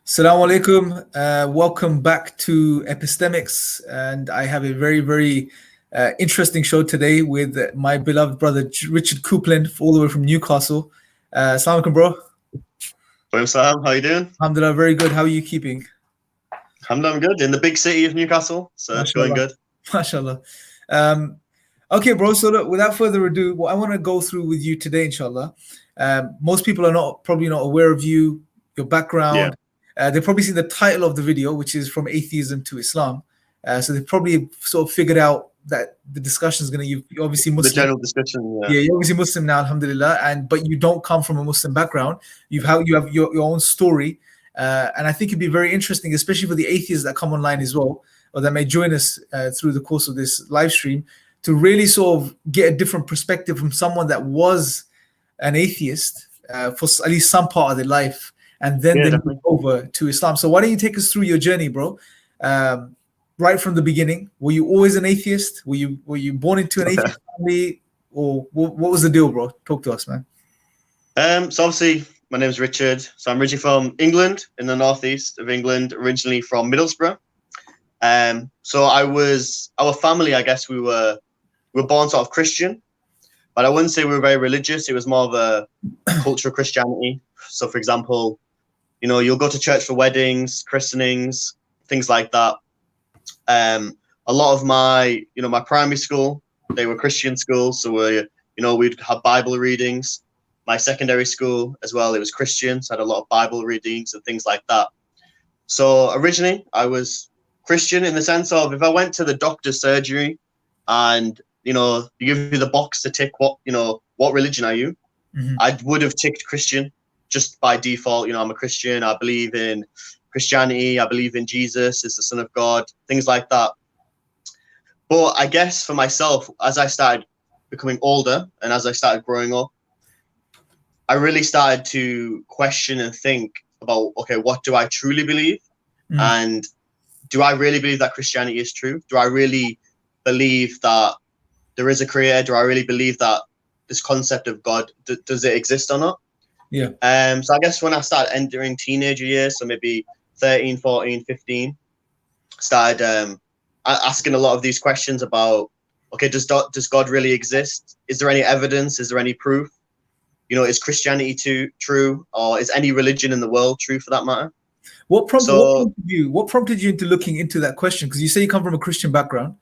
Assalamu alaikum. Welcome back to Epistemics, and I have a very interesting show today with my beloved brother Richard Coupland, all the way from Newcastle. Assalamu alaikum, bro. Hello, Sam. How you doing? Alhamdulillah, very good. How are you keeping? I'm good. In the big city of Newcastle, so it's going good. MashaAllah. Okay, bro. So look, without further ado, what I want to go through with you today, inshallah. Most people are probably not aware of you, your background. They've probably seen the title of the video, which is From Atheism to Islam. So they've probably sort of figured out that the discussion is going to, you're obviously Muslim. The general discussion, yeah. You're obviously Muslim now, alhamdulillah, but you don't come from a Muslim background. You have your own story. And I think it'd be very interesting, especially for the atheists that come online as well, or that may join us through the course of this live stream, to really sort of get a different perspective from someone that was an atheist for at least some part of their life, and then they move over to Islam. So why don't you take us through your journey, bro? Right from the beginning. Were you always an atheist? Were you born into an atheist family, or what was the deal, bro? Talk to us, man. So obviously, my name's Richard. So I'm originally from England, in the northeast of England, originally from Middlesbrough. So our family, I guess we were born sort of Christian, but I wouldn't say we were very religious. It was more of a culture of Christianity. So for example, you'll go to church for weddings, christenings, things like that. A lot of my primary school, they were Christian schools. So we'd have Bible readings. My secondary school as well, it was Christian. So I had a lot of Bible readings and things like that. So originally I was Christian in the sense of, if I went to the doctor's surgery and, you give me the box to tick what religion are you? Mm-hmm. I would have ticked Christian just by default. I'm a Christian. I believe in Christianity. I believe in Jesus as the Son of God, things like that. But I guess for myself, as I started becoming older and as I started growing up, I really started to question and think about, okay, what do I truly believe? Mm. And do I really believe that Christianity is true? Do I really believe that there is a creator? Do I really believe that this concept of God, does it exist or not? Yeah. So I guess when I started entering teenager years, so maybe 13, 14, 15, started asking a lot of these questions about, okay, does God really exist? Is there any evidence? Is there any proof? Is Christianity true, or is any religion in the world true for that matter? What prompted you into looking into that question? Because you say you come from a Christian background.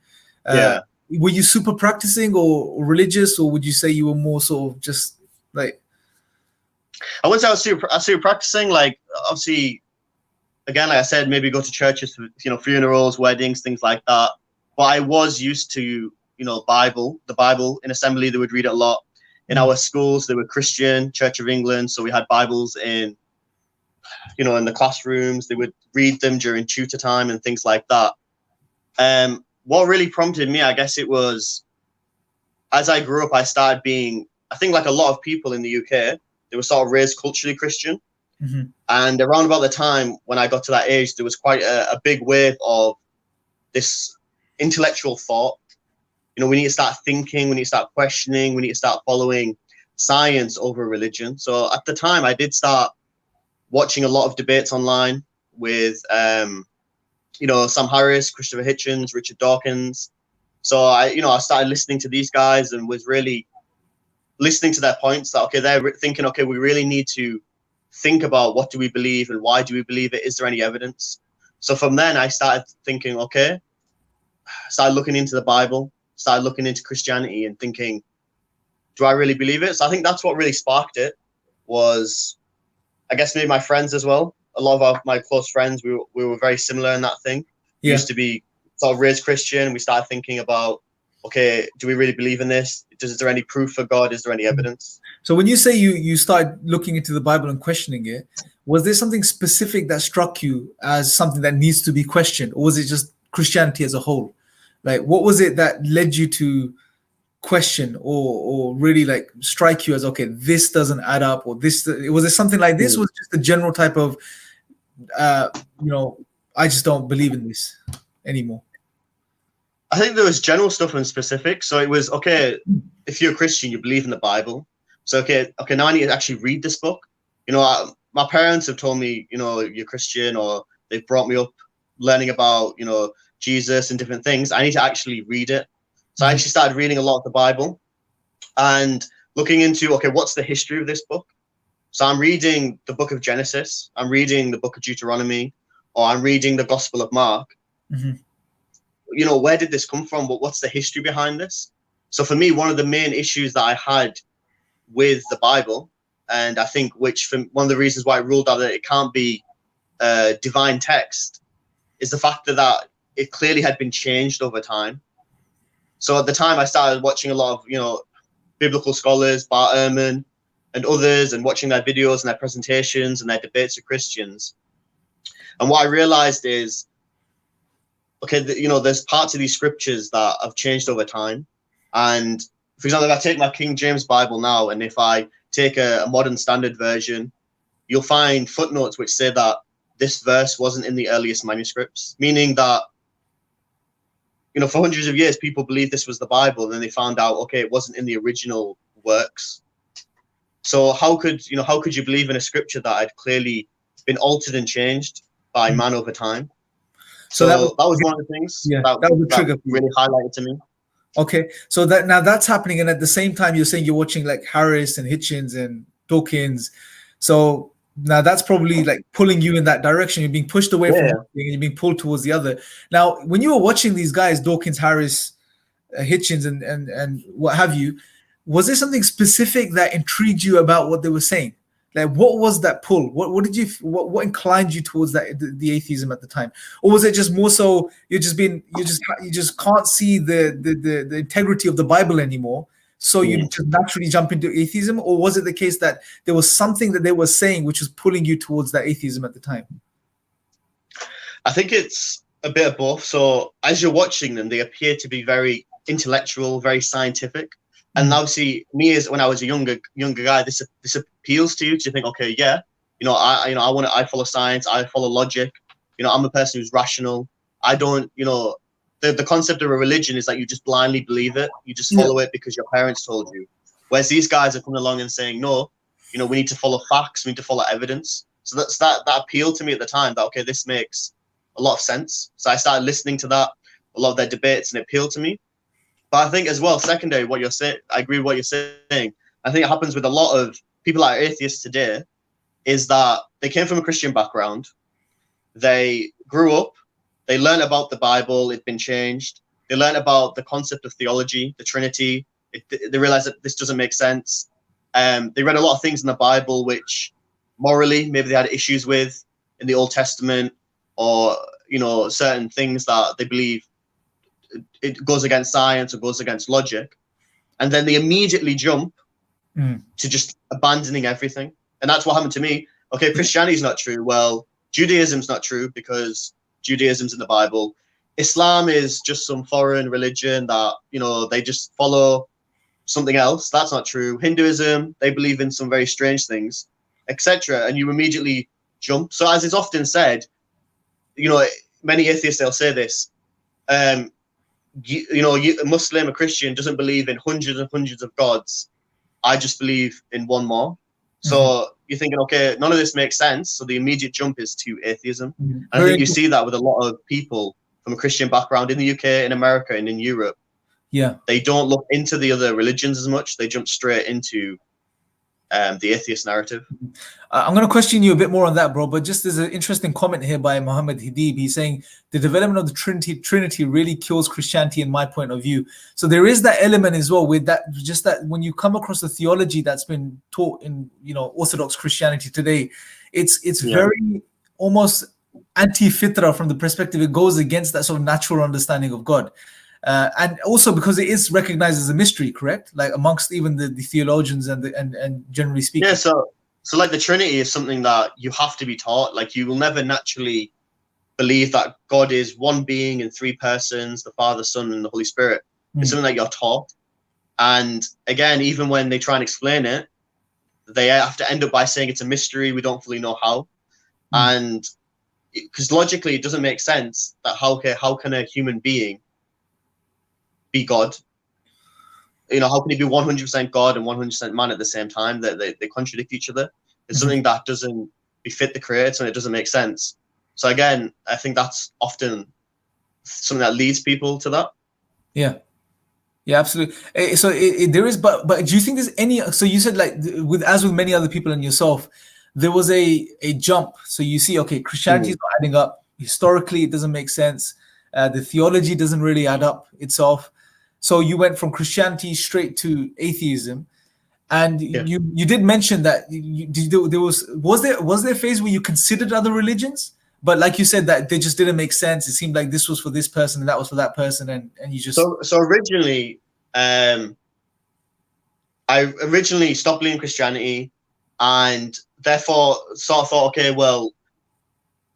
Yeah. Were you super practicing or religious, or would you say you were more sort of just like? I wouldn't say I was super practicing. Like, obviously, again, like I said, maybe go to churches for funerals, weddings, things like that. But I was used to the Bible in assembly. They would read it a lot. In our schools, they were Christian, Church of England, so we had Bibles in the classrooms. They would read them during tutor time and things like that. What really prompted me, I guess it was, as I grew up, I started being, I think like a lot of people in the UK, they were sort of raised culturally Christian. Mm-hmm. And around about the time when I got to that age, there was quite a big wave of this intellectual thought. We need to start thinking, we need to start questioning, we need to start following science over religion. So at the time, I did start watching a lot of debates online with, Sam Harris, Christopher Hitchens, Richard Dawkins. So I started listening to these guys and was really listening to their points that, okay, they're thinking, okay, we really need to think about what do we believe and why do we believe it? Is there any evidence? So from then I started thinking, okay, started looking into the Bible, started looking into Christianity and thinking, do I really believe it? So I think that's what really sparked it, was, I guess, maybe my friends as well. A lot of my close friends, we were very similar in that thing. Yeah. We used to be sort of raised Christian. We started thinking about, okay, do we really believe in this? Is there any proof for God? Is there any evidence? So when you say you started looking into the Bible and questioning it, was there something specific that struck you as something that needs to be questioned? Or was it just Christianity as a whole? Like, what was it that led you to question or really like strike you as, okay, this doesn't add up, or this, was it something like this? Was it just a general type of, I just don't believe in this anymore? I think there was general stuff and specific. So it was, okay, if you're a Christian, you believe in the Bible. So, okay, now I need to actually read this book. my parents have told me, you know, you're Christian, or they've brought me up learning about, you know, Jesus and different things. I need to actually read it. So I actually started reading a lot of the Bible and looking into, okay, what's the history of this book? So I'm reading the book of Genesis, I'm reading the book of Deuteronomy, or I'm reading the Gospel of Mark. You know, where did this come from? What's the history behind this? So for me, one of the main issues that I had with the Bible, and I think one of the reasons why I ruled out that it can't be divine text, is the fact that it clearly had been changed over time. So at the time, I started watching a lot of, you know, biblical scholars, Bart Ehrman and others, and watching their videos and their presentations and their debates with Christians. And what I realized is, okay, you know, there's parts of these scriptures that have changed over time. And for example, if I take my King James Bible now, and if I take a modern standard version, you'll find footnotes which say that this verse wasn't in the earliest manuscripts, meaning that, you know, for hundreds of years, people believed this was the Bible. Then they found out, okay, it wasn't in the original works. So how could you believe in a scripture that had clearly been altered and changed by man over time? So that was one of the things that really highlighted to me. Okay, so that's happening, and at the same time, you're saying you're watching like Harris and Hitchens and Dawkins. So now that's probably like pulling you in that direction. You're being pushed away from one thing and you're being pulled towards the other. Now, when you were watching these guys, Dawkins, Harris, Hitchens, and what have you, was there something specific that intrigued you about what they were saying? Like, what was that pull? What inclined you towards the atheism at the time? Or was it just more so you just can't see the integrity of the Bible anymore, so you just naturally jump into atheism? Or was it the case that there was something that they were saying which was pulling you towards that atheism at the time? I think it's a bit of both. So as you're watching them, they appear to be very intellectual, very scientific. And obviously, me as when I was a younger guy, this appeals to you. To think, okay, yeah, you know, I follow science, I follow logic. You know, I'm a person who's rational. I don't, you know, the concept of a religion is that you just blindly believe it. You just follow it because your parents told you. Whereas these guys are coming along and saying, no, you know, we need to follow facts, we need to follow evidence. So that appealed to me at the time. That okay, this makes a lot of sense. So I started listening to that, a lot of their debates, and it appealed to me. But I think as well, secondary, what you're saying, I agree with what you're saying. I think it happens with a lot of people that are atheists today, is that they came from a Christian background. They grew up, they learned about the Bible, it'd been changed. They learned about the concept of theology, the Trinity. They realized that this doesn't make sense. They read a lot of things in the Bible which morally maybe they had issues with in the Old Testament, or, you know, certain things that they believe it goes against science or goes against logic, and then they immediately jump to just abandoning everything. And that's what happened to me. Okay, Christianity's not true. Well, Judaism's not true because Judaism's in the Bible. Islam is just some foreign religion that, you know, they just follow something else. That's not true. Hinduism, they believe in some very strange things, etc. And you immediately jump. So as is often said, you know, many atheists, they'll say this, a Muslim, a Christian doesn't believe in hundreds and hundreds of gods. I just believe in one more. So you're thinking, okay, none of this makes sense. So the immediate jump is to atheism. And I think you see that with a lot of people from a Christian background in the UK, in America, and in Europe. Yeah. They don't look into the other religions as much. They jump straight into the atheist narrative. I'm going to question you a bit more on that, bro. But just there's an interesting comment here by Muhammad Hidib. He's saying the development of the Trinity really kills Christianity, in my point of view. So there is that element as well with that. Just that when you come across the theology that's been taught in, you know, Orthodox Christianity today, it's very almost anti-fitra from the perspective. It goes against that sort of natural understanding of God. And also because it is recognized as a mystery, correct? Like amongst even the theologians and generally speaking. Yeah, so like the Trinity is something that you have to be taught. Like you will never naturally believe that God is one being in three persons, the Father, Son, and the Holy Spirit. It's something that you're taught. And again, even when they try and explain it, they have to end up by saying it's a mystery. We don't fully know how. And because logically it doesn't make sense that how can a human being be God? You know, how can he be 100% God and 100% man at the same time? That they contradict each other. It's something that doesn't befit the creator, and it doesn't make sense. So again, I think that's often something that leads people to that. Yeah. Yeah, absolutely. So there is, but do you think there's any? So you said like with many other people and yourself, there was a jump. So you see, okay, Christianity is not adding up. Historically, it doesn't make sense. The theology doesn't really add up itself. So you went from Christianity straight to atheism, and you did mention that was there a phase where you considered other religions, but like you said that they just didn't make sense. It seemed like this was for this person and that was for that person, and you just so originally, I originally stopped believing Christianity, and therefore sort of thought, okay, well,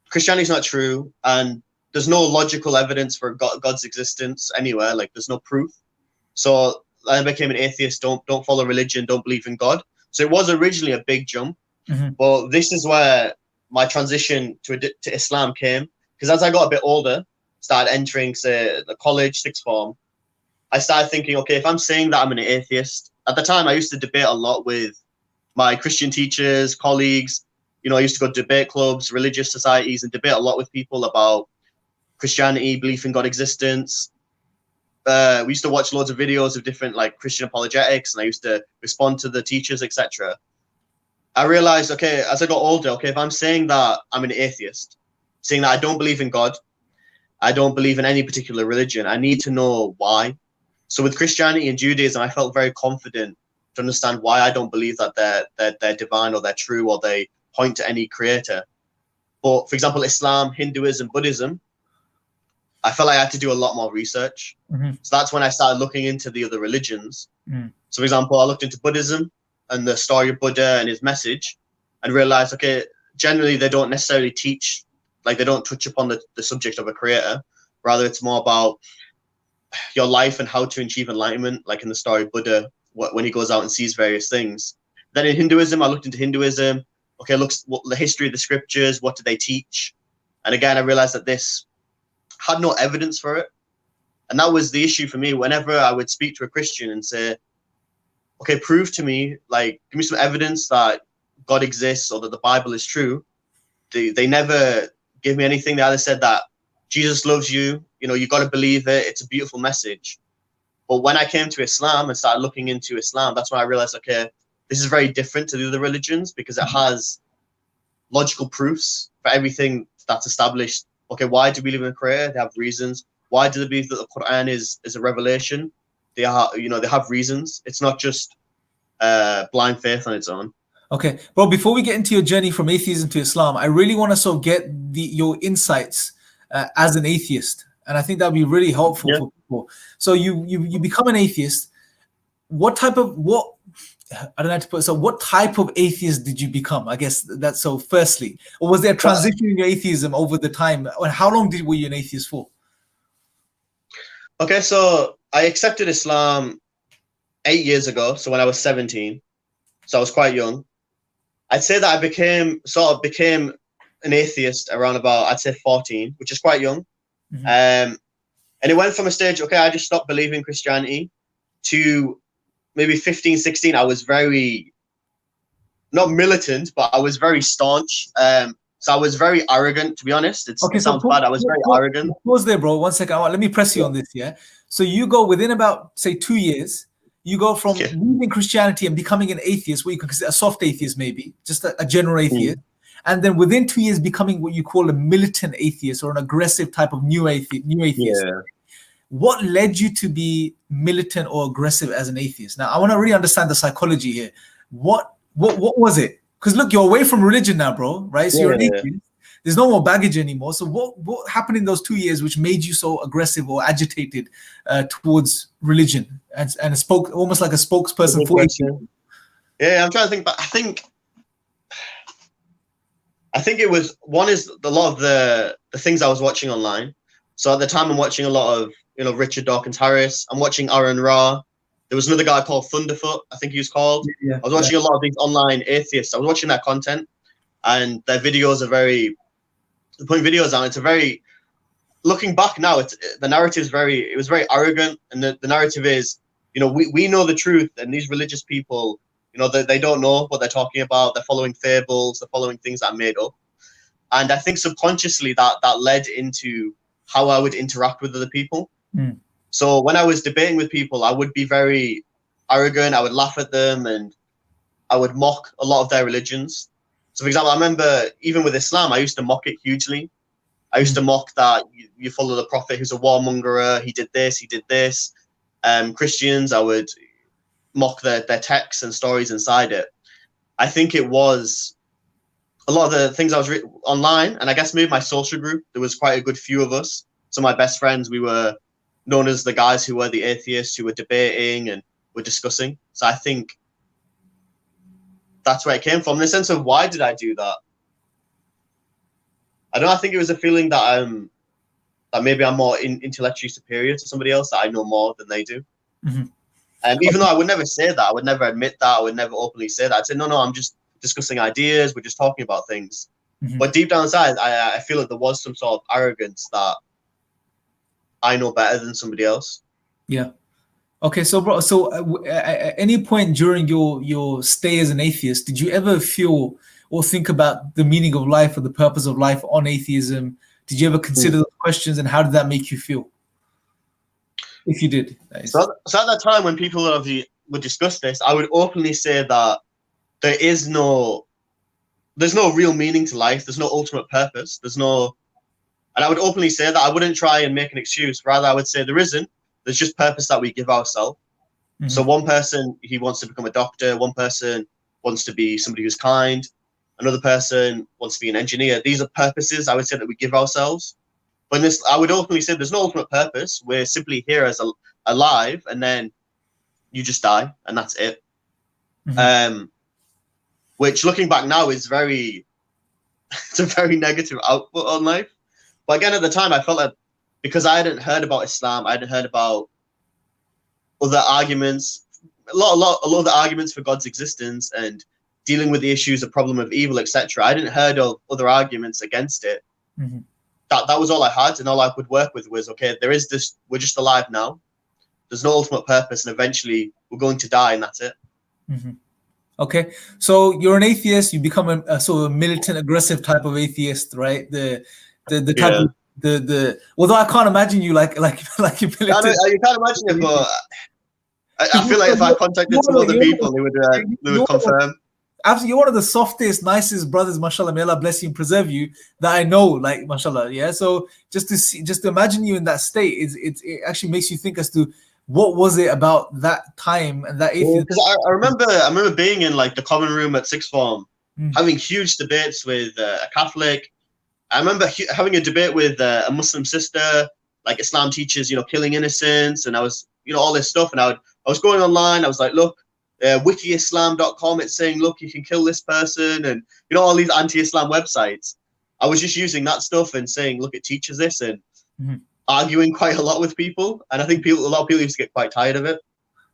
Christianity is not true, and there's no logical evidence for God's existence anywhere. Like there's no proof. So I became an atheist. Don't follow religion. Don't believe in God. So it was originally a big jump, but this is where my transition to Islam came. Because as I got a bit older, started entering, say, the college, sixth form, I started thinking, okay, if I'm saying that I'm an atheist, at the time I used to debate a lot with my Christian teachers, colleagues. You know, I used to go to debate clubs, religious societies, and debate a lot with people about Christianity, belief in God existence. We used to watch loads of videos of different like Christian apologetics, and I used to respond to the teachers, etc. I realized, okay, as I got older, okay, if I'm saying that I'm an atheist, saying that I don't believe in God, I don't believe in any particular religion, I need to know why. So with Christianity and Judaism, I felt very confident to understand why I don't believe that they're divine or they're true or they point to any creator. But for example, Islam, Hinduism, Buddhism, I felt like I had to do a lot more research. So that's when I started looking into the other religions. So for example, I looked into Buddhism and the story of Buddha and his message, and realized, okay, generally they don't necessarily teach, like they don't touch upon the subject of a creator. Rather, it's more about your life and how to achieve enlightenment, like in the story of Buddha, when he goes out and sees various things. Then in Hinduism, I looked into Hinduism. Okay, looks what the history of the scriptures, what do they teach? And again, I realized that this had no evidence for it. And that was the issue for me. Whenever I would speak to a Christian and say, okay, prove to me, like, give me some evidence that God exists or that the Bible is true, they never give me anything. They either said that Jesus loves you, you know, you got to believe it, it's a beautiful message. But when I came to Islam and started looking into Islam, that's when I realized, okay, this is very different to the other religions because it has logical proofs for everything that's established. Okay, why do we believe in a creator? They have reasons. Why do they believe that the Quran is a revelation? They are, you know, they have reasons. It's not just blind faith on its own. Okay, well, before we get into your journey from atheism to Islam, I really want to sort of get your insights as an atheist, and I think that would be really helpful for people. So you become an atheist. What type of what type of atheist did you become? I guess that's so. Firstly, or was there a transition in your atheism over the time? And how long were you an atheist for? Okay, so I accepted Islam 8 years ago. So when I was 17, so I was quite young. I'd say that I became an atheist around about, I'd say 14, which is quite young. And it went from a stage, okay, I just stopped believing Christianity, to maybe 15, 16, I was very, not militant, but I was very staunch. So I was very arrogant, to be honest. It sounds bad. I was very arrogant. Pause there, bro. 1 second. Let me press you on this, yeah? So you go within about, say, 2 years, you go from leaving Christianity and becoming an atheist, what you could consider a soft atheist maybe, just a general atheist. And then within 2 years becoming what you call a militant atheist or an aggressive type of new atheist. Yeah. What led you to be militant or aggressive as an atheist? Now, I want to really understand the psychology here. What was it? Because look, you're away from religion now, bro, right? So you're an atheist. There's no more baggage anymore. So what happened in those 2 years which made you so aggressive or agitated towards religion and spoke almost like a spokesperson for it? Yeah, I'm trying to think, but I think it was, one is a lot of the things I was watching online. So at the time I'm watching a lot of, you know, Richard Dawkins Harris. I'm watching Aaron Ra. There was another guy called Thunderfoot, I think he was called. I was watching a lot of these online atheists. I was watching their content, and their videos are very, putting videos on. It's a very, looking back now, the narrative is it was very arrogant, and the narrative is, you know, we know the truth, and these religious people, You know, they don't know what they're talking about. They're following fables. They're following things that are made up. And I think subconsciously that led into how I would interact with other people. Mm. So when I was debating with people, I would be very arrogant. I would laugh at them and I would mock a lot of their religions. So, for example, I remember even with Islam, I used to mock it hugely. I used to mock that you follow the Prophet who's a warmongerer. He did this, he did this. Christians, I would mock their texts and stories inside it. I think it was a lot of the things I was online, and I guess maybe my social group, there was quite a good few of us. Some of my best friends, we were known as the guys who were the atheists, who were debating and were discussing. So I think that's where it came from. In the sense of why did I do that? I don't know, I think it was a feeling that maybe I'm more intellectually superior to somebody else, that I know more than they do. Mm-hmm. Even though I would never say that, I would never admit that, I would never openly say that. I'd say, no, I'm just discussing ideas, we're just talking about things. Mm-hmm. But deep down inside, I feel like there was some sort of arrogance that I know better than somebody else. Yeah. Okay, so bro, at any point during your stay as an atheist, did you ever feel or think about the meaning of life or the purpose of life on atheism? Did you ever consider those questions, and how did that make you feel? If you did. So at that time, when people would discuss this, I would openly say that there's no real meaning to life. There's no ultimate purpose. And I would openly say that. I wouldn't try and make an excuse. Rather, I would say there isn't. There's just purpose that we give ourselves. Mm-hmm. So one person, he wants to become a doctor. One person wants to be somebody who's kind. Another person wants to be an engineer. These are purposes, I would say, that we give ourselves. But I would openly say there's no ultimate purpose. We're simply here as alive, and then you just die, and that's it. Mm-hmm. Which, looking back now, is it's a very negative output on life. But again, at the time, I felt like because I hadn't heard about Islam, I hadn't heard about other arguments, a lot of the arguments for God's existence and dealing with the issues, the problem of evil, etc. I didn't heard of other arguments against it. Mm-hmm. That was all I had, and all I would work with was, okay, there is this, we're just alive now. There's no ultimate purpose, and eventually we're going to die, and that's it. Mm-hmm. Okay, so you're an atheist. You become a sort of militant, aggressive type of atheist, right? The type of the. Although I can't imagine you like you militant. You can't imagine it, but I feel like if I contacted some other people, they would confirm. Absolutely, you're one of the softest, nicest brothers, mashallah. May Allah bless you and preserve you, that I know, like, mashallah. Yeah. So just to imagine you in that state, it actually makes you think as to what was it about that time and that atheism. Because I remember being in like the common room at sixth form, having huge debates with a Catholic. I remember having a debate with a Muslim sister, like Islam teaches, killing innocents, and I was, all this stuff, and I was going online. I was like, look. Wikiislam.com, it's saying, look, you can kill this person, and all these anti-Islam websites. I was just using that stuff and saying, look, it teaches this, and arguing quite a lot with people. And I think a lot of people used to get quite tired of it.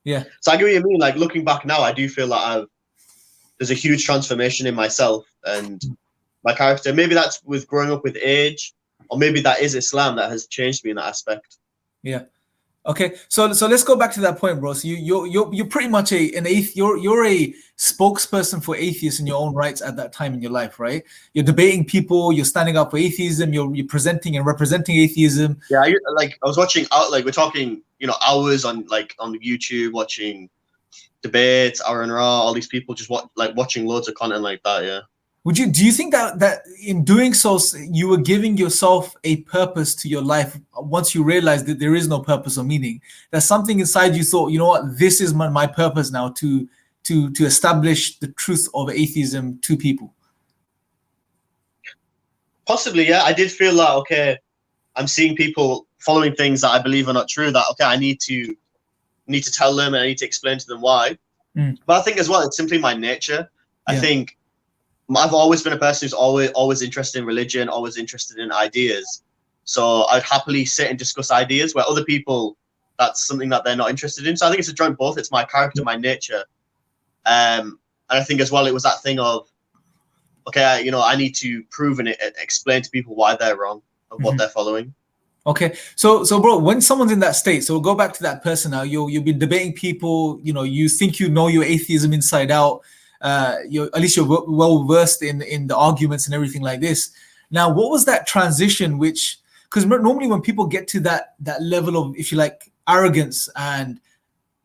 Yeah. So I get what you mean. Like, looking back now, I do feel like there's a huge transformation in myself and my character. Maybe that's with growing up with age, or maybe that is Islam that has changed me in that aspect. Yeah. Okay, so let's go back to that point, bro. So you're pretty much an atheist. You're a spokesperson for atheists in your own rights at that time in your life, right? You're debating people. You're standing up for atheism. You're presenting and representing atheism. Yeah, I was watching we're talking, hours on YouTube, watching debates, Aaron Ra, all these people just watching loads of content like that. Yeah. Do you think that in doing so, you were giving yourself a purpose to your life once you realized that there is no purpose or meaning? That something inside you thought, you know what, this is my purpose now, to establish the truth of atheism to people? Possibly, yeah. I did feel like, okay, I'm seeing people following things that I believe are not true, that, okay, I need to tell them and I need to explain to them why. But I think as well, it's simply my nature. I think I've always been a person who's always interested in religion, always interested in ideas. So I'd happily sit and discuss ideas where other people, that's something that they're not interested in. So I think it's a joint both. It's my character, my nature. And I think as well, it was that thing of, okay, I need to prove and explain to people why they're wrong of what they're following. Okay, so bro, when someone's in that state, so we'll go back to that person now. You've been debating people, you think you know your atheism inside out. You're at least you're well versed in the arguments and everything like this. Now, what was that transition? Which, because normally when people get to that level of, if you like, arrogance and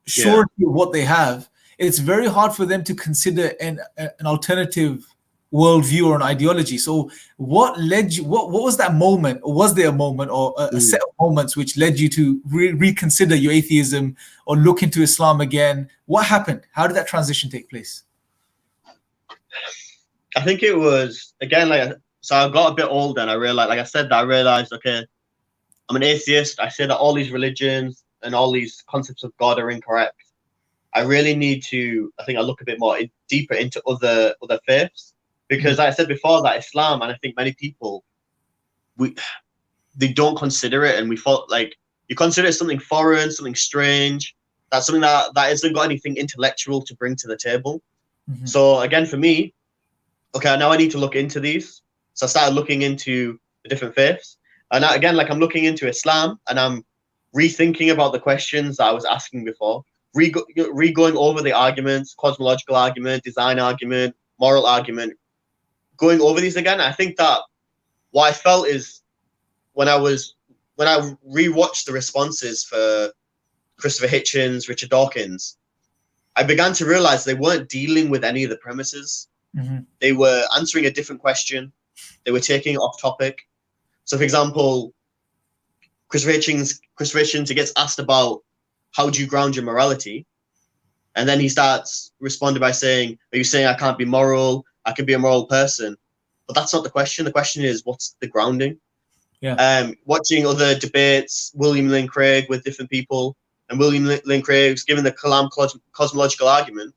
surety of what they have, it's very hard for them to consider an alternative worldview or an ideology. So what led you, what was that moment, or was there a moment or a set of moments which led you to reconsider your atheism or look into Islam again? What happened? How did that transition take place? I think it was, again, so I got a bit older and I realized, like I said, that I realized, okay, I'm an atheist. I say that all these religions and all these concepts of God are incorrect. I really need to, I think I look a bit more deeper into other faiths, because like I said before, that Islam, and I think many people, they don't consider it, and we thought, like, you consider it something foreign, something strange, that's something that hasn't got anything intellectual to bring to the table. So again, for me, okay, now I need to look into these. So I started looking into the different faiths, and now, again, like, I'm looking into Islam and I'm rethinking about the questions that I was asking before, re-going over the arguments, cosmological argument, design argument, moral argument, going over these again. I think that what I felt is when I rewatched the responses for Christopher Hitchens, Richard Dawkins, I began to realize they weren't dealing with any of the premises. They were answering a different question. They were taking it off topic. So, for example, Christopher Hitchens, he gets asked about how do you ground your morality, and then he starts responding by saying, "Are you saying I can't be moral? I can be a moral person?" But that's not the question. The question is, what's the grounding? Watching other debates, William Lane Craig with different people, and William Lane Craig's given the Kalam cosmological argument,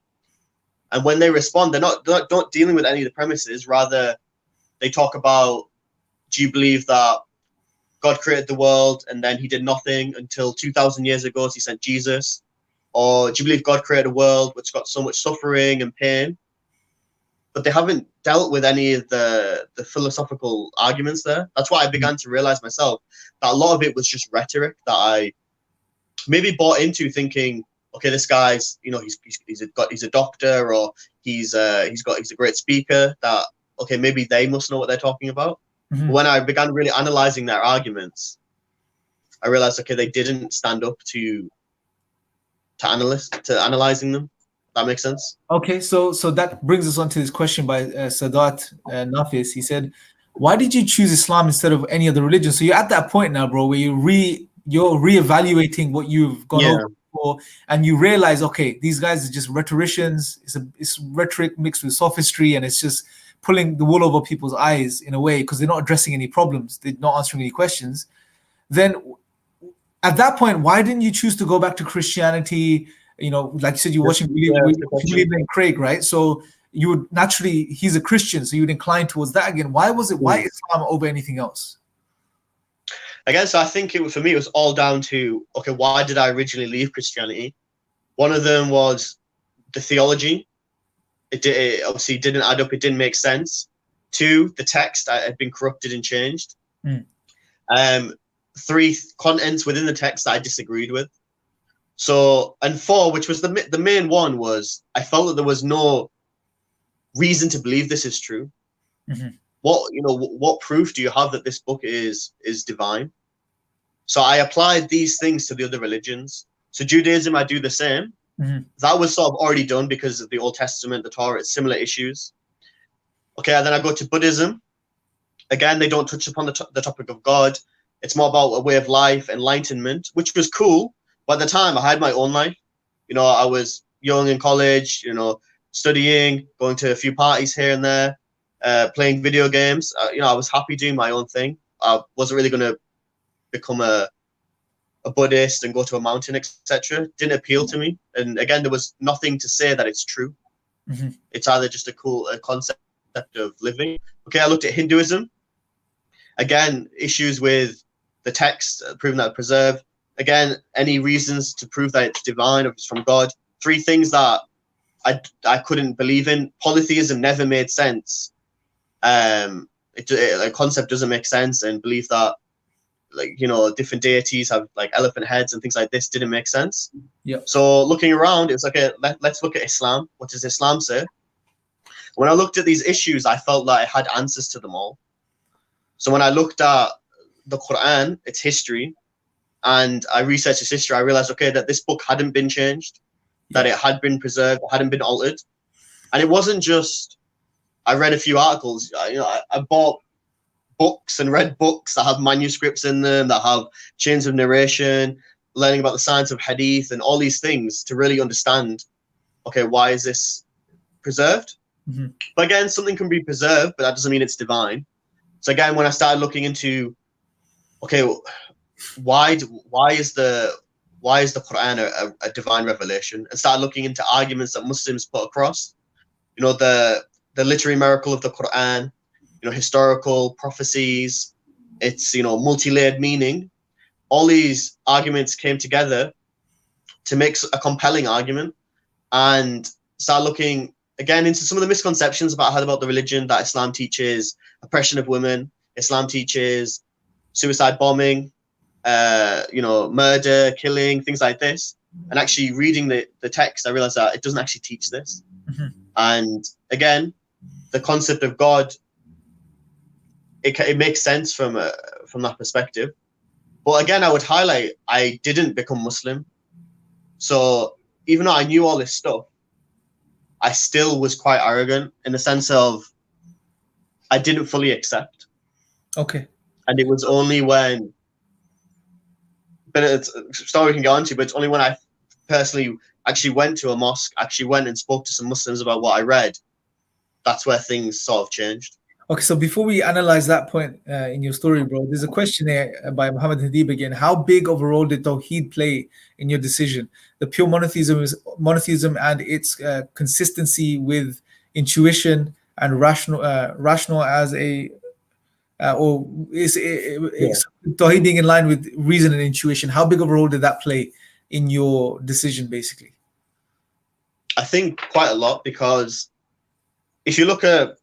and when they respond, they're not dealing with any of the premises. Rather, they talk about, do you believe that God created the world and then he did nothing until 2,000 years ago, so he sent Jesus? Or do you believe God created a world which got so much suffering and pain? But they haven't dealt with any of the philosophical arguments there. That's why I began to realize myself that a lot of it was just rhetoric that I maybe bought into, thinking, okay, this guy's, he's a doctor, or he's a great speaker, that, okay, maybe they must know what they're talking about. When I began really analyzing their arguments, I realized, okay, they didn't stand up to analyzing them. That makes sense. Okay, so that brings us on to this question by Sadat Nafis. He said, "Why did you choose Islam instead of any other religion?" So you're at that point now, bro, where you're reevaluating what you've gone over before, and you realize, okay, these guys are just rhetoricians. It's rhetoric mixed with sophistry, and it's just pulling the wool over people's eyes in a way, because they're not addressing any problems, they're not answering any questions. Then at that point, why didn't you choose to go back to Christianity? Like you said, you're watching William and Craig, right? So you would naturally, he's a Christian, so you would incline towards that again. Why Islam over anything else? I guess I think for me, it was all down to, okay, why did I originally leave Christianity? One of them was the theology. It obviously didn't add up. It didn't make sense. 2, the text had been corrupted and changed. 3, contents within the text that I disagreed with. So, and 4, which was the main one, was I felt that there was no reason to believe this is true. What proof do you have that this book is divine? So I applied these things to the other religions. So Judaism, I do the same. That was sort of already done because of the Old Testament, the Torah, it's similar issues. Okay, and then I go to Buddhism. Again, they don't touch upon the topic of God. It's more about a way of life, enlightenment, which was cool. But at the time, I had my own life. I was young in college, studying, going to a few parties here and there, playing video games. I was happy doing my own thing. I wasn't really going to become a Buddhist and go to a mountain, etc. Didn't appeal to me. And again, there was nothing to say that it's true. It's either just a concept of living. Okay, I looked at Hinduism. Again, issues with the text, proving that it's preserved. Again, any reasons to prove that it's divine or it's from God. 3 things that I couldn't believe in. Polytheism never made sense. A concept doesn't make sense, and believe that like, you know, different deities have like elephant heads and things like this didn't make sense. Yeah. So looking around, it's okay, let's look at Islam. What does Islam say? When I looked at these issues, I felt like I had answers to them all. So when I looked at the Quran, its history, and I researched its history, I realized, okay, that this book hadn't been changed, that it had been preserved, it hadn't been altered. And it wasn't just, I read a few articles, you know, I bought books and read books that have manuscripts in them, that have chains of narration, learning about the science of hadith and all these things to really understand, okay, why is this preserved? Mm-hmm. But again, something can be preserved, but that doesn't mean it's divine. So again, when I started looking into, okay, why is the Quran a divine revelation, and started looking into arguments that Muslims put across, you know, the literary miracle of the Quran, you know, historical prophecies, its, you know, multi-layered meaning. All these arguments came together to make a compelling argument, and start looking again into some of the misconceptions about the religion, that Islam teaches oppression of women, Islam teaches suicide bombing, you know, murder, killing, things like this. And actually reading the text, I realized that it doesn't actually teach this. Mm-hmm. And again, the concept of God, it makes sense from that perspective. But again, I would highlight, I didn't become Muslim. So even though I knew all this stuff, I still was quite arrogant in the sense of I didn't fully accept. Okay. And it was only when, but it's a story we can go into, but it's only when I personally actually went to a mosque, actually went and spoke to some Muslims about what I read, that's where things sort of changed. Okay, so before we analyze that point in your story, bro, there's a question here by Muhammad Hadib again. How big of a role did Tawheed play in your decision? The pure monotheism and its consistency with intuition and rational as a or is Tawheed being in line with reason and intuition? How big of a role did that play in your decision, basically? I think quite a lot, because if you look at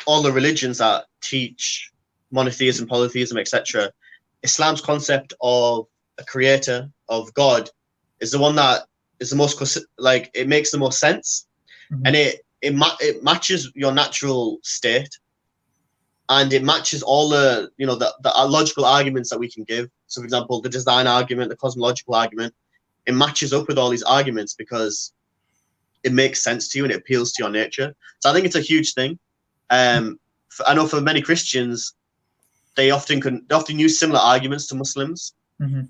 all the religions that teach monotheism, polytheism, etc., Islam's concept of a creator, of God, is the one that is the most, like, it makes the most sense. Mm-hmm. And it matches your natural state, and it matches all the, you know, the logical arguments that we can give. So for example, the design argument, the cosmological argument, it matches up with all these arguments because it makes sense to you and it appeals to your nature. So I think it's a huge thing. I know for many Christians, they often use similar arguments to Muslims, mm-hmm.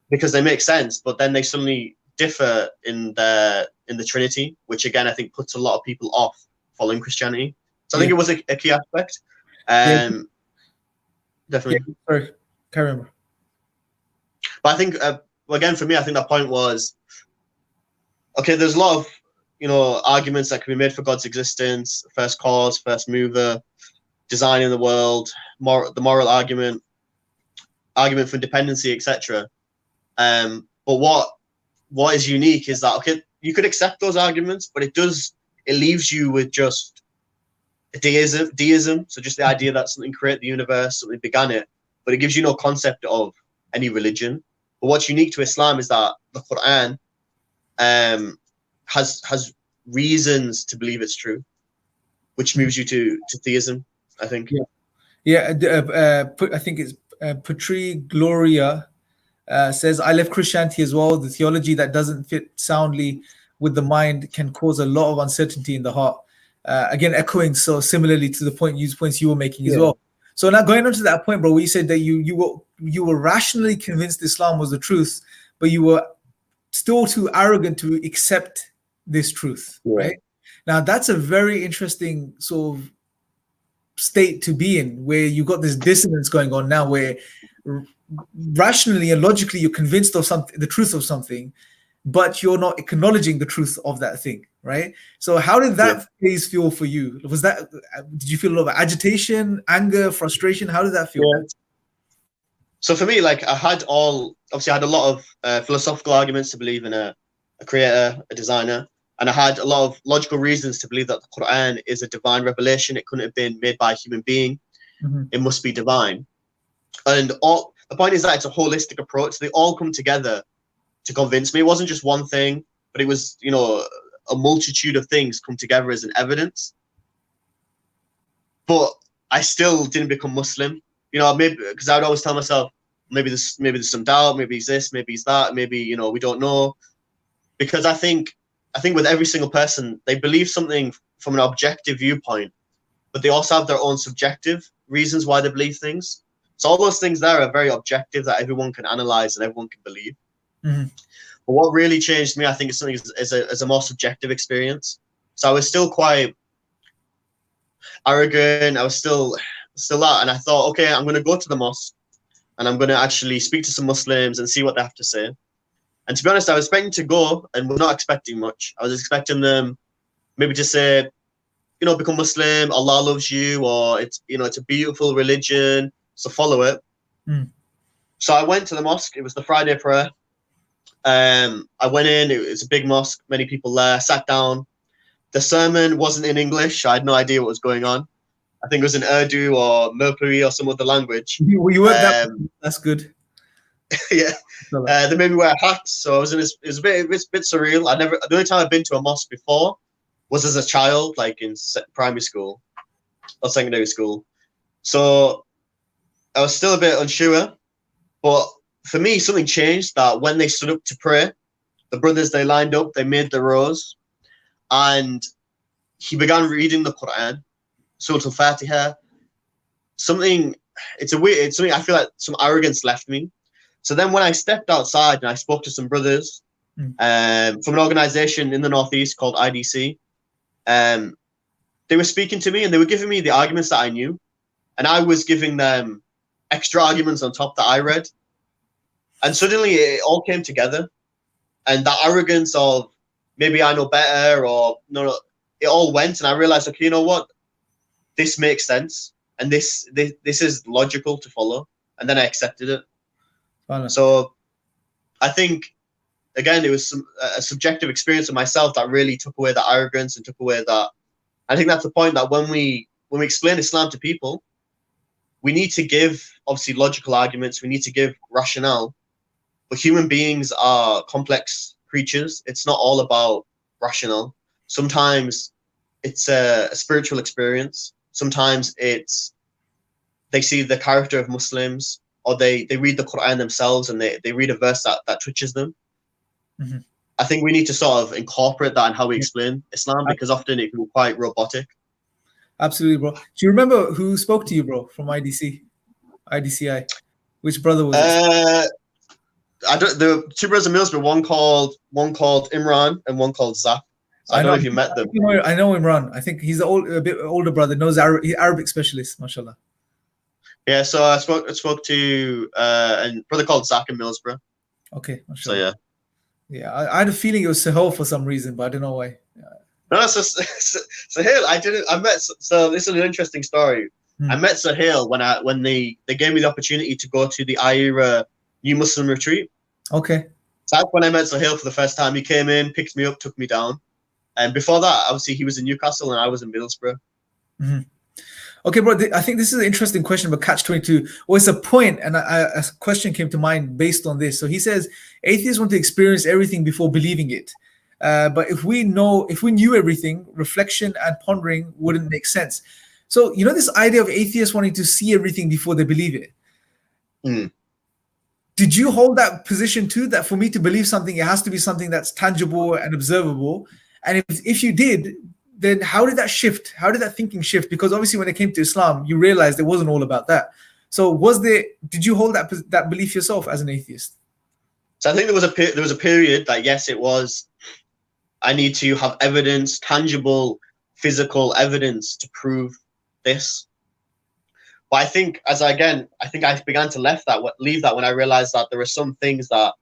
because they make sense, but then they suddenly differ in the Trinity, which again I think puts a lot of people off following Christianity. So I think it was a key aspect. Definitely. Yeah, sorry, carry on. But I think again for me, I think that point was, okay, there's a lot of, you know, arguments that can be made for God's existence, first cause, first mover, designing the world, the moral argument for dependency, etc. But what is unique is that, okay, you could accept those arguments, but it leaves you with just deism. So just the idea that something created the universe, something began it, but it gives you no concept of any religion. But what's unique to Islam is that the Quran has reasons to believe it's true, which moves you to theism, I think. I think it's Patri Gloria says, I left Christianity as well. The theology that doesn't fit soundly with the mind can cause a lot of uncertainty in the heart. Again, echoing so similarly to the points you were making as well. So now going on to that point, bro, where you said that you were rationally convinced Islam was the truth, but you were still too arrogant to accept this truth, right? Now that's a very interesting sort of state to be in, where you got this dissonance going on now, where rationally and logically you're convinced of something, the truth of something, but you're not acknowledging the truth of that thing, right? So how did that phase feel for you? Did you feel a lot of agitation, anger, frustration? How did that feel? So for me, like, I had a lot of philosophical arguments to believe in a creator, a designer, and I had a lot of logical reasons to believe that the Quran is a divine revelation. It couldn't have been made by a human being. Mm-hmm. It must be divine. And the point is that it's a holistic approach. They all come together to convince me. It wasn't just one thing, but it was, you know, a multitude of things come together as an evidence. But I still didn't become Muslim, you know, maybe because I would always tell myself, maybe there's some doubt, maybe it's this, maybe it's that, maybe, you know, we don't know. Because I think with every single person, they believe something from an objective viewpoint, but they also have their own subjective reasons why they believe things. So all those things there are very objective that everyone can analyze and everyone can believe. Mm-hmm. But what really changed me, I think, is something as a more subjective experience. So I was still quite arrogant. I was still that, and I thought, okay, I'm going to go to the mosque and I'm going to actually speak to some Muslims and see what they have to say. And to be honest, I was expecting to go and was not expecting much. I was expecting them maybe to say, you know, become Muslim, Allah loves you, or it's, you know, it's a beautiful religion, so follow it. Mm. So I went to the mosque. It was the Friday prayer. I went in. It was a big mosque, many people there. Sat down. The sermon wasn't in English. I had no idea what was going on. I think it was in Urdu or Murpuri or some other language. You weren't that's good. Yeah. They made me wear hats, so I was in this, it was a bit surreal. The only time I've been to a mosque before was as a child, like in primary school or secondary school. So I was still a bit unsure, but for me, something changed. That when they stood up to pray, the brothers, they lined up, they made the rows, and he began reading the Quran, Surah Al-Fatiha. Something I feel like some arrogance left me. So then when I stepped outside and I spoke to some brothers from an organization in the Northeast called IDC, they were speaking to me and they were giving me the arguments that I knew. And I was giving them extra arguments on top that I read. And suddenly it all came together. And that arrogance of maybe I know better or no, it all went. And I realized, okay, you know what? This makes sense. And this is logical to follow. And then I accepted it. So I think, again, it was a subjective experience of myself that really took away that arrogance and took away that. I think that's the point, that when we explain Islam to people, we need to give, obviously, logical arguments. We need to give rationale. But human beings are complex creatures. It's not all about rationale. Sometimes it's a spiritual experience. Sometimes they see the character of Muslims, or they read the Quran themselves and they read a verse that touches them. Mm-hmm. I think we need to sort of incorporate that in how we explain Islam, because often it can be quite robotic. Absolutely, bro. Do you remember who spoke to you, bro, from IDCI? Which brother was it? The two brothers in Millsborough, one called Imran and one called Zach. So I don't know if you met them. I know Imran. I think he's a bit older brother, knows Arabic specialist, mashallah. Yeah, so I spoke to a brother called Zach in Millsborough. Okay, mashallah. So yeah. Yeah, I had a feeling it was Sahel for some reason, but I don't know why. No, Sahel, so this is an interesting story. I met Sahel when they gave me the opportunity to go to the Aira New Muslim Retreat. Okay. So that's when I met Sahel for the first time. He came in, picked me up, took me down. And before that, obviously, he was in Newcastle and I was in Middlesbrough. Mm-hmm. Okay, bro, I think this is an interesting question about Catch-22. Well, it's a point, and a question came to mind based on this. So he says, atheists want to experience everything before believing it. But if we knew everything, reflection and pondering wouldn't make sense. So, you know, this idea of atheists wanting to see everything before they believe it. Mm. Did you hold that position too, that for me to believe something, it has to be something that's tangible and observable? And if you did, then how did that shift? How did that thinking shift? Because obviously when it came to Islam, you realized it wasn't all about that. So did you hold that belief yourself as an atheist? So I think there was a period that, yes, it was, I need to have evidence, tangible, physical evidence to prove this. But I think I began to leave that when I realized that there are some things that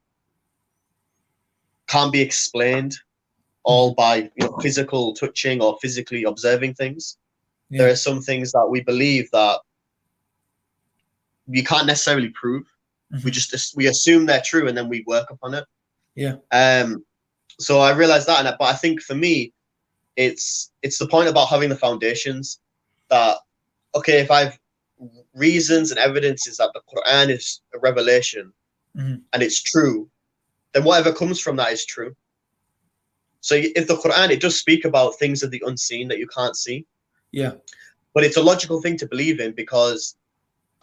can't be explained all by physical touching or physically observing things. Yeah. There are some things that we believe that you can't necessarily prove. Mm-hmm. We assume they're true and then we work upon it. Yeah. So I realized that, but I think for me, it's the point about having the foundations that, okay, if I've reasons and evidences that the Quran is a revelation and it's true, then whatever comes from that is true. So if the Quran, it does speak about things of the unseen that you can't see. Yeah. But it's a logical thing to believe in because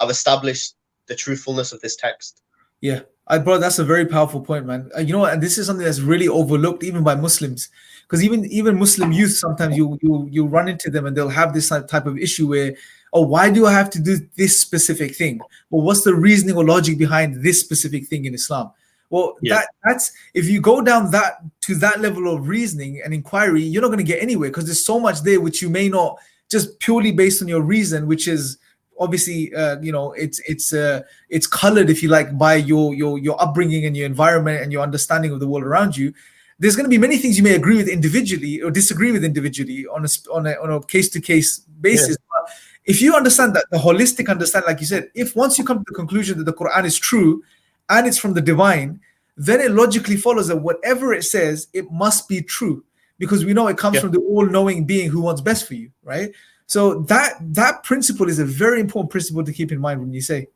I've established the truthfulness of this text. Yeah, bro, that's a very powerful point, man. You know what? And this is something that's really overlooked even by Muslims, because even Muslim youth, sometimes you run into them and they'll have this type of issue where, oh, why do I have to do this specific thing? Well, what's the reasoning or logic behind this specific thing in Islam? Well, that's if you go down to that level of reasoning and inquiry, you're not going to get anywhere, because there's so much there which you may not, just purely based on your reason, which is obviously it's colored, if you like, by your upbringing and your environment and your understanding of the world around you. There's going to be many things you may agree with individually or disagree with individually on a case-to-case basis. But if you understand that, the holistic understanding, like you said, if once you come to the conclusion that the Quran is true and it's from the divine, then it logically follows that whatever it says, it must be true, because we know it comes from the all-knowing being who wants best for you, right? So that principle is a very important principle to keep in mind when you say.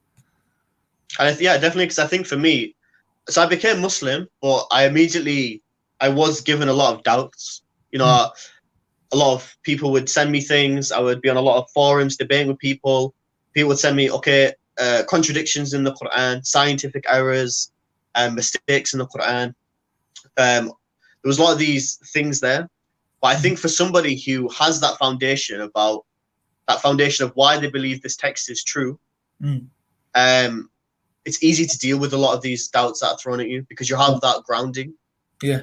And definitely, because I think for me, so I became Muslim, but I was given a lot of doubts. You know, a lot of people would send me things. I would be on a lot of forums debating with people. People would send me, contradictions in the Quran, scientific errors, and mistakes in the Quran. There was a lot of these things there. But I think for somebody who has that foundation of why they believe this text is true, it's easy to deal with a lot of these doubts that are thrown at you, because you have that grounding. Yeah.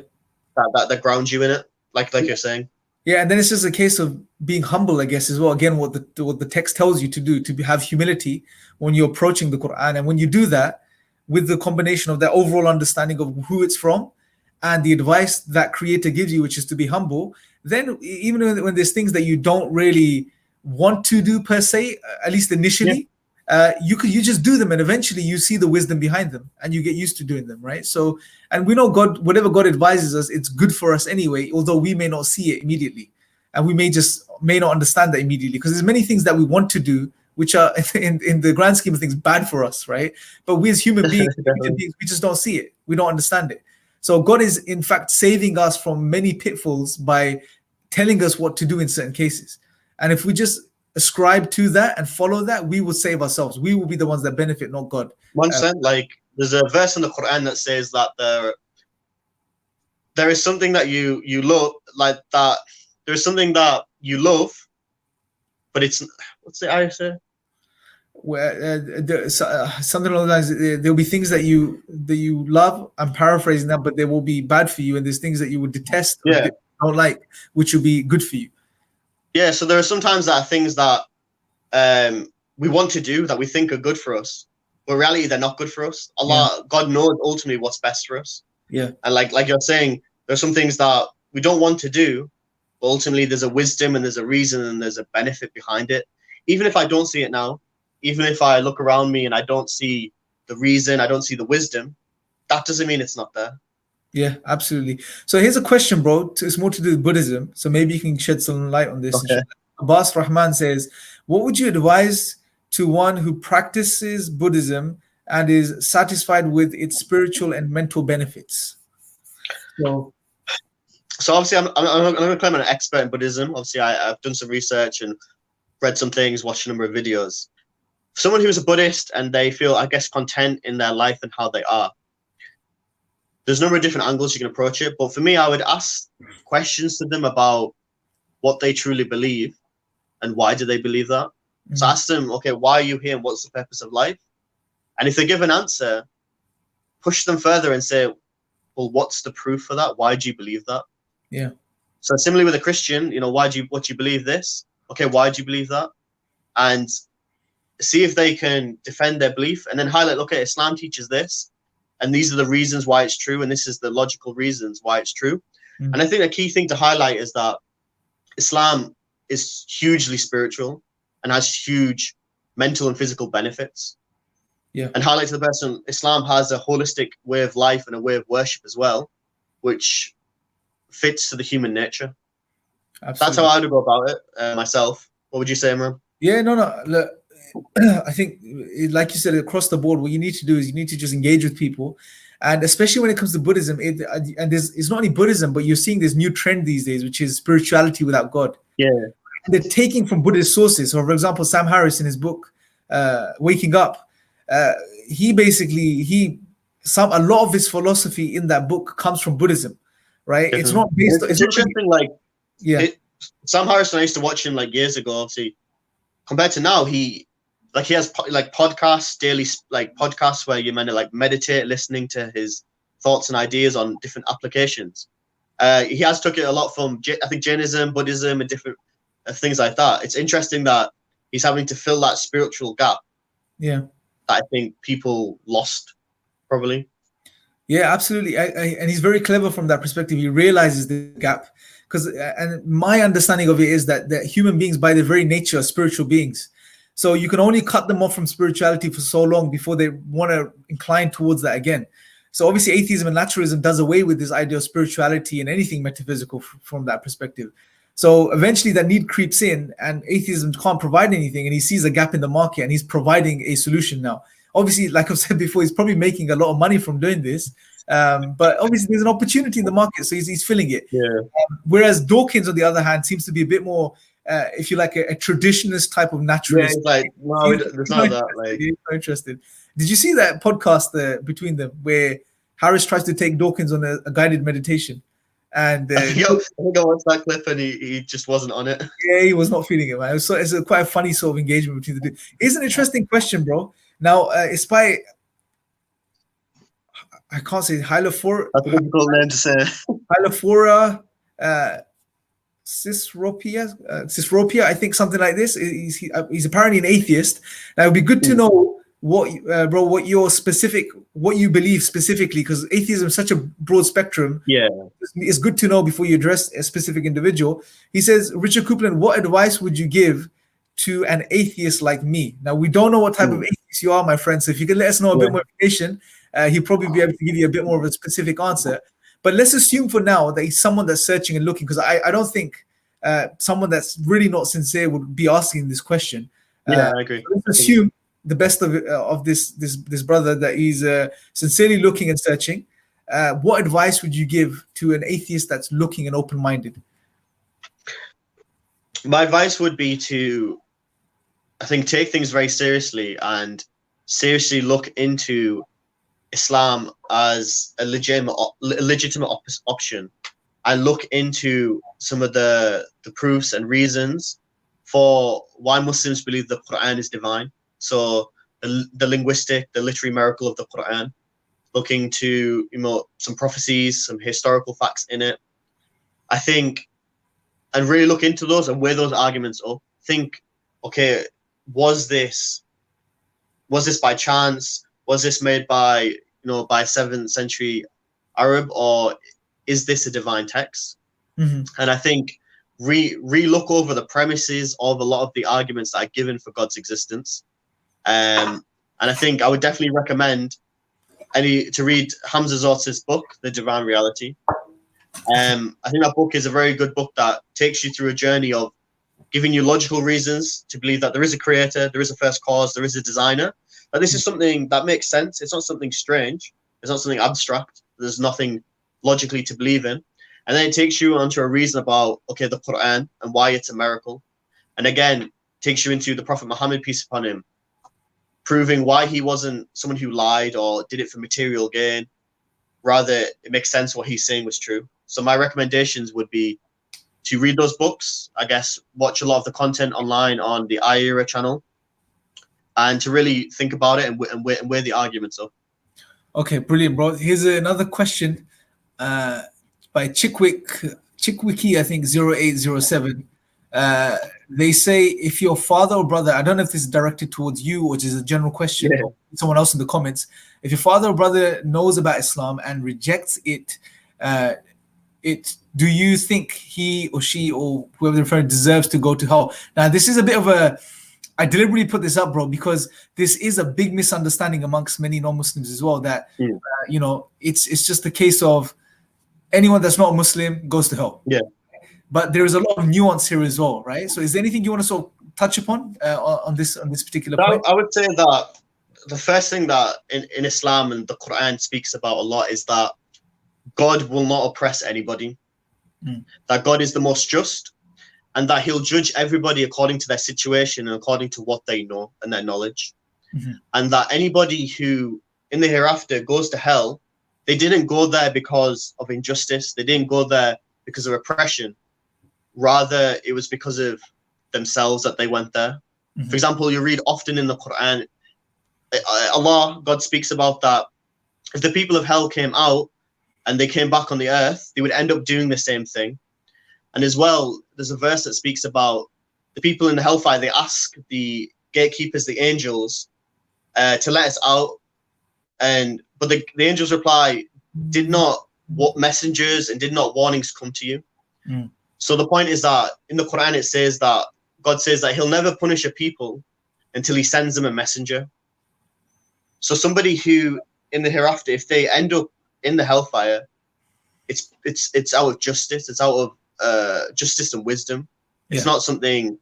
That grounds you in it, like you're saying. Yeah, and then it's just a case of being humble, I guess, as well. Again, what the text tells you to do, to have humility when you're approaching the Quran. And when you do that, with the combination of that overall understanding of who it's from and the advice that Creator gives you, which is to be humble, then even when there's things that you don't really want to do per se, at least initially, you just do them, and eventually you see the wisdom behind them and you get used to doing them, right? So, and we know God, whatever God advises us, it's good for us anyway, although we may not see it immediately, and we may not understand that immediately, because there's many things that we want to do which are in the grand scheme of things bad for us, right? But we as human beings, we just don't see it, we don't understand it. So God is in fact saving us from many pitfalls by telling us what to do in certain cases. And if we just ascribe to that and follow that, we will save ourselves. We will be the ones that benefit, not God. 100%. Like, there's a verse in the Quran that says that there is something that you love, like that. There's something that you love, but it's, what's the ayah say? Where something along the lines, there'll be things that you love. I'm paraphrasing that, but they will be bad for you, and there's things that you would detest, or don't like, which will be good for you. Yeah, so there are sometimes that are things that we want to do that we think are good for us, but in reality they're not good for us. God knows ultimately what's best for us. Yeah, and like you're saying, there's some things that we don't want to do, but ultimately there's a wisdom and there's a reason and there's a benefit behind it. Even if I don't see it now, even if I look around me and I don't see the reason, I don't see the wisdom, that doesn't mean it's not there. Yeah, absolutely. So here's a question, bro. It's more to do with Buddhism, so maybe you can shed some light on this. Okay. Abbas Rahman says, what would you advise to one who practices Buddhism and is satisfied with its spiritual and mental benefits? So obviously I'm not going to claim I'm an expert in Buddhism. Obviously I've done some research and read some things, watched a number of videos. Someone who's a Buddhist and they feel, I guess, content in their life and how they are, there's a number of different angles you can approach it. But for me, I would ask questions to them about what they truly believe and why do they believe that. So ask them, okay, why are you here and what's the purpose of life? And if they give an answer, push them further and say, well, what's the proof for that? Why do you believe that? Yeah. So similarly with a Christian, what do you believe this? Okay, why do you believe that? And see if they can defend their belief, and then highlight, okay, Islam teaches this, and these are the reasons why it's true, and this is the logical reasons why it's true. And I think a key thing to highlight is that Islam is hugely spiritual and has huge mental and physical benefits. Yeah. And highlight to the person, Islam has a holistic way of life and a way of worship as well, which fits to the human nature. Absolutely. That's how I would go about it myself. What would you say, Imran? Yeah, no. Look, I think, like you said, across the board, what you need to do is you need to just engage with people, and especially when it comes to Buddhism, and it's not only Buddhism, but you're seeing this new trend these days, which is spirituality without God. Yeah. And they're taking from Buddhist sources. So, for example, Sam Harris in his book Waking Up, he basically a lot of his philosophy in that book comes from Buddhism, right? It's not based. It's interesting, like Sam Harris. I used to watch him like years ago. Obviously, compared to now, he has like podcasts, daily like podcasts where you like meditate, listening to his thoughts and ideas on different applications. He has took it a lot from I think Jainism, Buddhism, and different things like that. It's interesting that he's having to fill that spiritual gap. Yeah, that I think people lost probably. Yeah, absolutely. And he's very clever from that perspective. He realizes the gap and my understanding of it is that human beings, by their very nature, are spiritual beings. So you can only cut them off from spirituality for so long before they want to incline towards that again. So obviously atheism and naturalism does away with this idea of spirituality and anything metaphysical from that perspective. So eventually that need creeps in and atheism can't provide anything, and he sees a gap in the market and he's providing a solution now. Obviously, like I've said before, he's probably making a lot of money from doing this. But obviously there's an opportunity in the market, so he's filling it. Yeah. Whereas Dawkins, on the other hand, seems to be a bit more, if you like, a traditionalist type of naturalist. Yeah, like, no, it's not that. Like, he's not interested. Did you see that podcast between them where Harris tries to take Dawkins on a guided meditation? And I think I watched that clip and he just wasn't on it. Yeah, he was not feeling it, man. So it's quite a funny sort of engagement between the two. It's an interesting question, bro. Now, it's by, I can't say Hylophora. That's a difficult name to say. Hylophora Cisropia, I think, something like this. He's apparently an atheist. Now, it would be good to know what you believe specifically, because atheism is such a broad spectrum. Yeah, it's good to know before you address a specific individual. He says, Richard Coupland, what advice would you give to an atheist like me? Now, we don't know what type of atheist you are, my friend, so if you can let us know a bit more information, he'll probably be able to give you a bit more of a specific answer. But let's assume for now that he's someone that's searching and looking, because I don't think someone that's really not sincere would be asking this question. I agree. Let's assume the best of this brother, that he's sincerely looking and searching. What advice would you give to an atheist that's looking and open-minded? My advice would be to, I think, take things very seriously and seriously look into Islam as a legitimate option, and look into some of the proofs and reasons for why Muslims believe the Quran is divine. So the linguistic, the literary miracle of the Quran, looking to some prophecies, some historical facts in it, I think, and really look into those and weigh those arguments up. Think, okay, was this by chance? Was this made by by 7th century Arab, or is this a divine text? Mm-hmm. And I think re-look over the premises of a lot of the arguments that are given for God's existence. And I think I would definitely recommend to read Hamza Zotz's book, The Divine Reality. I think that book is a very good book that takes you through a journey of giving you logical reasons to believe that there is a creator, there is a first cause, there is a designer. That this is something that makes sense. It's not something strange. It's not something abstract. There's nothing logically to believe in. And then it takes you onto a reason about, okay, the Quran and why it's a miracle. And again, takes you into the Prophet Muhammad, peace upon him, proving why he wasn't someone who lied or did it for material gain. Rather, it makes sense what he's saying was true. So my recommendations would be to read those books, I guess, watch a lot of the content online on the iEra channel, and to really think about it and weigh the arguments up. Okay, brilliant, bro. Here's another question by Chickwiki, I think 0807. They say, if your father or brother, I don't know if this is directed towards you or just a general question, or someone else in the comments, if your father or brother knows about Islam and rejects it, do you think he or she or whoever they're referring deserves to go to hell? Now, this is a bit of I deliberately put this up, bro, because this is a big misunderstanding amongst many non-Muslims as well, that it's just a case of anyone that's not a Muslim goes to hell. Yeah. But there is a lot of nuance here as well, right? So is there anything you want to sort of touch upon on this particular So point? I would say that the first thing that in Islam and the Quran speaks about a lot is that God will not oppress anybody, that God is the most just, and that he'll judge everybody according to their situation and according to what they know and their knowledge. And that anybody who in the hereafter goes to hell, they didn't go there because of injustice. They didn't go there because of oppression. Rather, it was because of themselves that they went there. For example, you read often in the Quran, God speaks about that if the people of hell came out and they came back on the earth, they would end up doing the same thing. And as well, there's a verse that speaks about the people in the hellfire. They ask the gatekeepers, the angels, to let us out. But the angels reply, did not what messengers and did not warnings come to you? So the point is that in the Quran, it says that God says that he'll never punish a people until he sends them a messenger. So somebody who in the hereafter, if they end up in the hellfire, it's out of justice. It's out of justice and wisdom. It's not something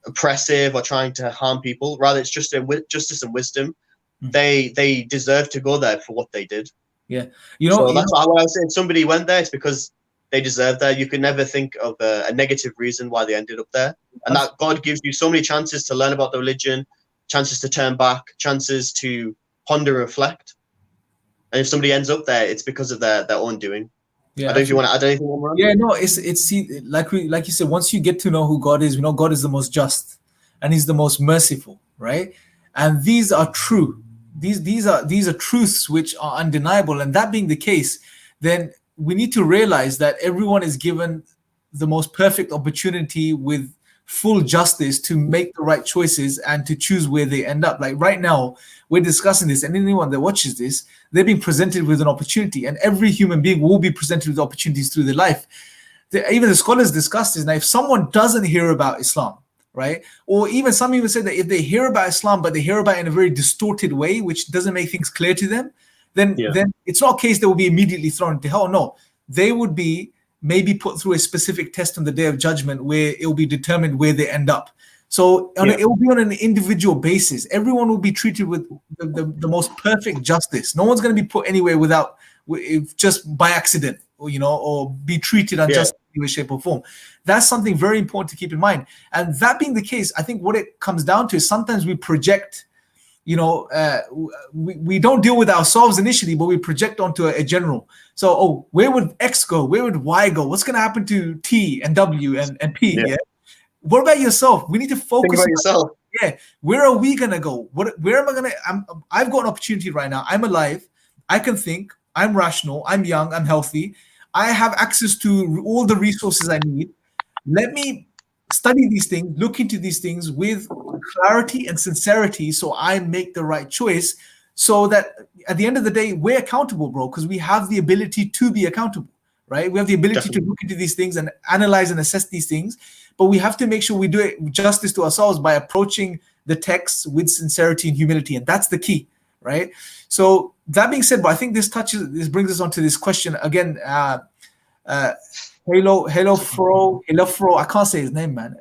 oppressive or trying to harm people. Rather, it's just justice and wisdom. They deserve to go there for what they did. Yeah, so that's why I say if somebody went there, it's because they deserve that. You can never think of a negative reason why they ended up there. And that God gives you so many chances to learn about the religion, chances to turn back, chances to ponder and reflect. And if somebody ends up there, it's because of their own doing. Yeah, I don't know if you want to add anything on that. Yeah, no, it's like you said, once you get to know who God is, we know God is the most just and he's the most merciful, right? And these are true. These are truths which are undeniable. And that being the case, then we need to realize that everyone is given the most perfect opportunity with full justice to make the right choices and to choose where they end up. Like right now, we're discussing this, and anyone that watches this, they're being presented with an opportunity, and every human being will be presented with opportunities through their life. Even the scholars discuss this. Now, if someone doesn't hear about Islam, right, or even some even say that if they hear about Islam, but they hear about it in a very distorted way, which doesn't make things clear to them, then it's not a case they will be immediately thrown into hell. No, they would be maybe put through a specific test on the day of judgment where it will be determined where they end up. So it will be on an individual basis. Everyone will be treated with the most perfect justice. No one's going to be put anywhere just by accident, or be treated unjustly in a shape or form. That's something very important to keep in mind. And that being the case, I think what it comes down to is sometimes we project, we don't deal with ourselves initially, but we project onto a general. So, where would X go? Where would Y go? What's going to happen to T and W and P? Yeah. What about yourself? We need to focus on yourself. Yeah. Where are we going to go? Where am I going to? I've got an opportunity right now. I'm alive. I can think. I'm rational. I'm young. I'm healthy. I have access to all the resources I need. Let me study these things, look into these things with clarity and sincerity so I make the right choice, so that at the end of the day, we're accountable, bro, because we have the ability to be accountable, right? We have the ability to look into these things and analyze and assess these things, but we have to make sure we do it justice to ourselves by approaching the text with sincerity and humility, and that's the key, right? So that being said, but I think this brings us on to this question again. Hello Fro. I can't say his name, man.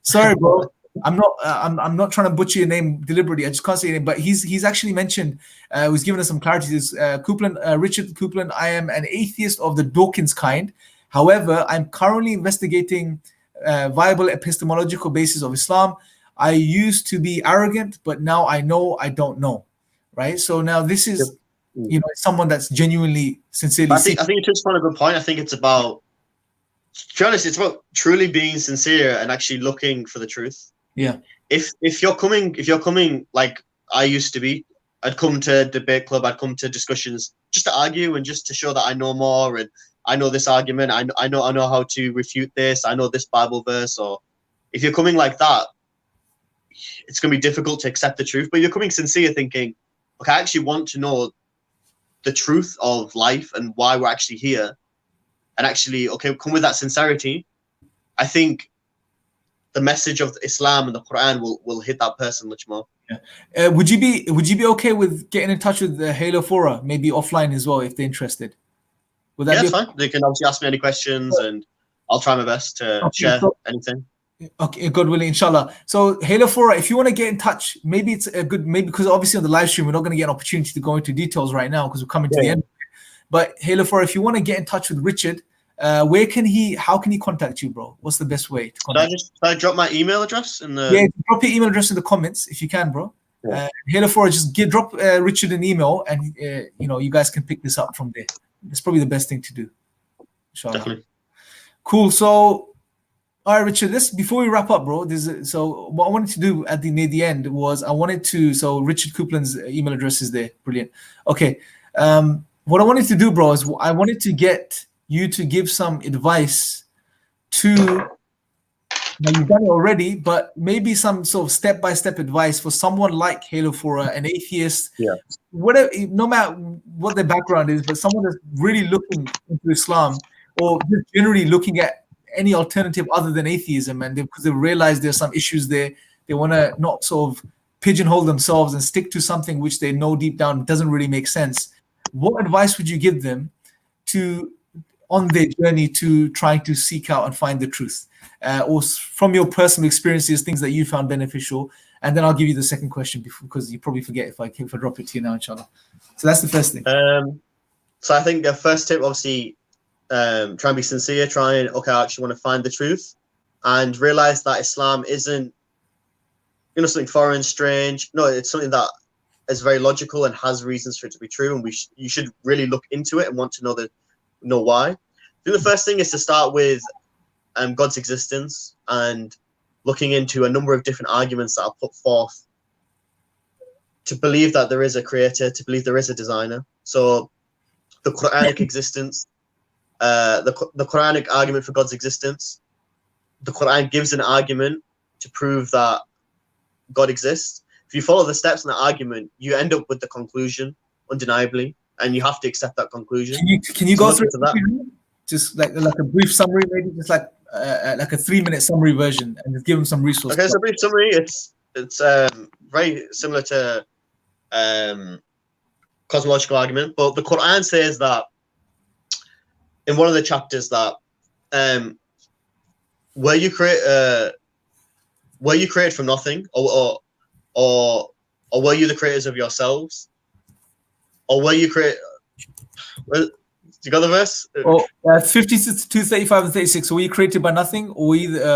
Sorry, bro. I'm not trying to butcher your name deliberately. I just can't say your name. But he's actually mentioned. He's given us some clarity. This Coupland, Richard Coupland. I am an atheist of the Dawkins kind. However, I'm currently investigating viable epistemological basis of Islam. I used to be arrogant, but now I know I don't know. Right. So now this is someone that's genuinely sincerely. I think you touched upon a good point. I think it's about. To be honest, it's about truly being sincere and actually looking for the truth. Yeah. If you're coming like I used to be, I'd come to debate club, I'd come to discussions just to argue and just to show that I know more and I know this argument, I know how to refute this, I know this Bible verse. Or if you're coming like that, it's gonna be difficult to accept the truth. But you're coming sincere, thinking, okay, I actually want to know the truth of life and why we're actually here. And actually, come with that sincerity. I think the message of Islam and the Quran will hit that person much more. Yeah. Would you be okay with getting in touch with the Halo Fora, maybe offline as well, if they're interested? Would that be fine? They can obviously ask me any questions, and I'll try my best to share anything. Okay, God willing, inshallah. So Halo 4, if you want to get in touch, maybe it's a good, maybe because obviously on the live stream, we're not going to get an opportunity to go into details right now because we're coming to the end. But Halo 4, if you want to get in touch with Richard, how can he contact you, bro? What's the best way to contact Should I drop my email address in the... Yeah, drop your email address in the comments if you can, bro. Halo 4, just drop Richard an email and, you guys can pick this up from there. It's probably the best thing to do. Inshallah. Definitely. Cool. So, all right, Richard, before we wrap up, bro, so what I wanted to do near the end was so Richard Coupland's email address is there. Brilliant. Okay. What I wanted to do, bro, is I wanted to get you to give some advice to, now you've done it already, but maybe some sort of step-by-step advice for someone like Halo 4, an atheist, whatever, no matter what their background is, but someone that's really looking into Islam or just generally looking at any alternative other than atheism, and because they realize there's some issues there, they want to not sort of pigeonhole themselves and stick to something which they know deep down doesn't really make sense. What advice would you give them on their journey to trying to seek out and find the truth, or from your personal experiences, things that you found beneficial? And then I'll give you the second question because you probably forget if I drop it to you now, inshallah. So that's the first thing. So I think the first tip, obviously, try and be sincere. I actually want to find the truth, and realize that Islam isn't, something foreign, strange. No, it's something that is very logical and has reasons for it to be true, and you should really look into it and want to know why. I think the first thing is to start with God's existence and looking into a number of different arguments that are put forth to believe that there is a creator, to believe there is a designer. So the Quranic existence, the Quranic argument for God's existence, the Quran gives an argument to prove that God exists. If you follow the steps in the argument, you end up with the conclusion, undeniably, and you have to accept that conclusion. Can you go through that? Just like a brief summary, maybe just like a 3-minute summary version, and just give them some resources. Okay, so brief summary. It's very similar to cosmological argument, but the Quran says that in one of the chapters that were you created from nothing, or were you the creators of yourselves, or were you created? You got the verse? 52, 35, and 36. So were you created by nothing, or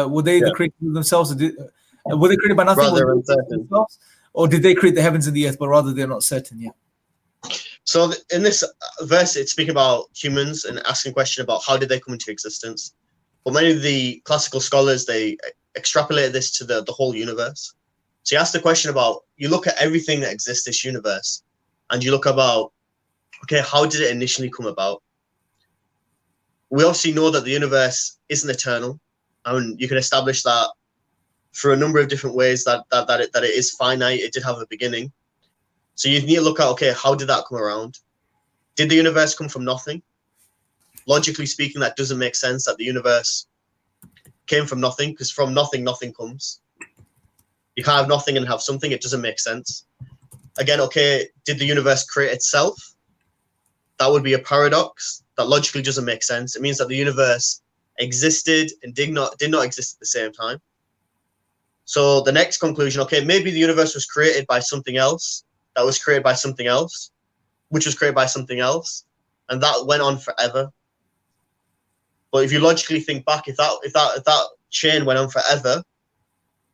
were they the creators of themselves? Were they created by nothing, or did they create the heavens and the earth? But rather, they're not certain. Yeah. So in this verse, it's speaking about humans and asking a question about how did they come into existence. But many of the classical scholars, they extrapolate this to the whole universe. So you ask the question about, you look at everything that exists in this universe, and you look about, okay, how did it initially come about? We obviously know that the universe isn't eternal, and you can establish that through a number of different ways that it is finite. It did have a beginning. So you need to look at, okay, how did that come around? Did the universe come from nothing? Logically speaking, that doesn't make sense, that the universe came from nothing, because from nothing, nothing comes. You can't have nothing and have something. It doesn't make sense. Again, okay, did the universe create itself? That would be a paradox. That logically doesn't make sense. It means that the universe existed and did not exist at the same time. So the next conclusion, okay, maybe the universe was created by something else, that was created by something else, which was created by something else, and that went on forever. But if you logically think back, if that chain went on forever,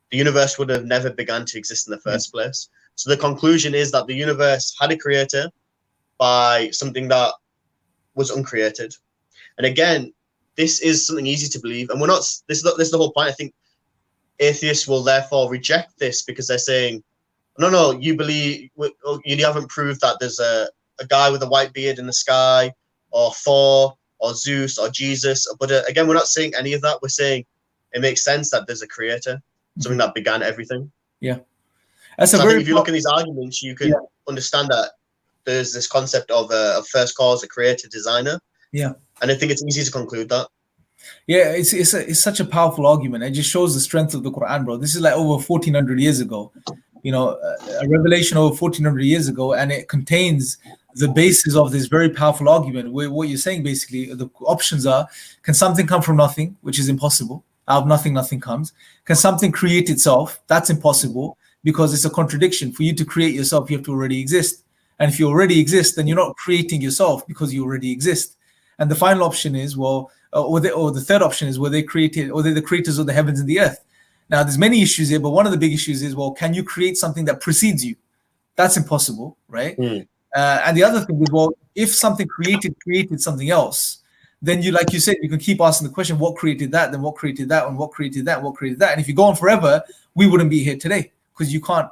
the universe would have never begun to exist in the first place. So the conclusion is that the universe had a creator by something that was uncreated. And again, this is something easy to believe, and we're not. This is the whole point. I think atheists will therefore reject this because they're saying, no, you believe, you haven't proved that there's a guy with a white beard in the sky, or Thor, or Zeus, or Jesus, or Buddha. Again, we're not saying any of that. We're saying it makes sense that there's a creator, something that began everything. Yeah. That's if you look at these arguments, you can understand that there's this concept of a first cause, a creator, designer. Yeah. And I think it's easy to conclude that. Yeah, it's such a powerful argument. It just shows the strength of the Quran, bro. This is like over 1400 years ago, a revelation over 1400 years ago, and it contains the basis of this very powerful argument. Where what you're saying, basically, the options are: can something come from nothing, which is impossible? Out of nothing, nothing comes. Can something create itself? That's impossible because it's a contradiction. For you to create yourself, you have to already exist. And if you already exist, then you're not creating yourself because you already exist. And the final option is, well, or the third option is, were they created, or they're the creators of the heavens and the earth? Now, there's many issues here, but one of the big issues is, well, can you create something that precedes you? That's impossible, right? And the other thing is, well, if something created something else, then you, like you said, you can keep asking the question, what created that? Then what created that? And what created that? And what created that? And if you go on forever, we wouldn't be here today because you can't,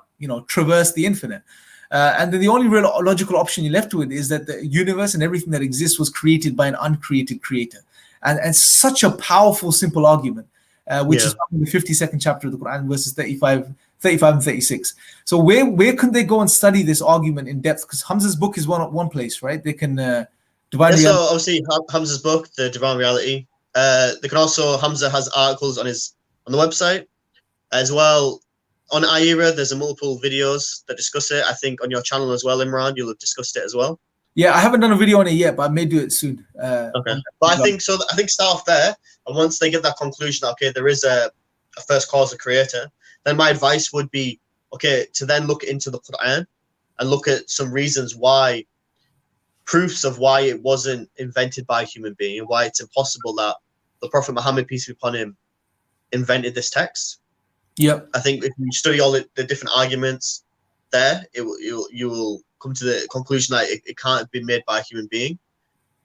traverse the infinite. And then the only real logical option you're left with is that the universe and everything that exists was created by an uncreated creator. And such a powerful, simple argument, which is in the 52nd chapter of the Quran, verses 35 and 36. So where can they go and study this argument in depth? Because Hamza's book is one place, right? They can divide. So obviously Hamza's book, The Divine Reality. They can also, Hamza has articles on the website as well. On IERA, there's multiple videos that discuss it. I think on your channel as well, Imran, you'll have discussed it as well. Yeah, I haven't done a video on it yet, but I may do it soon. Okay, but I think start off there, and once they get that conclusion, okay, there is a first cause, a creator, then my advice would be, okay, to then look into the Quran and look at some reasons why, proofs of why it wasn't invented by a human being and why it's impossible that the Prophet Muhammad, peace be upon him, invented this text. Yep. I think if you study all the different arguments there, you will come to the conclusion that it can't have been made by a human being.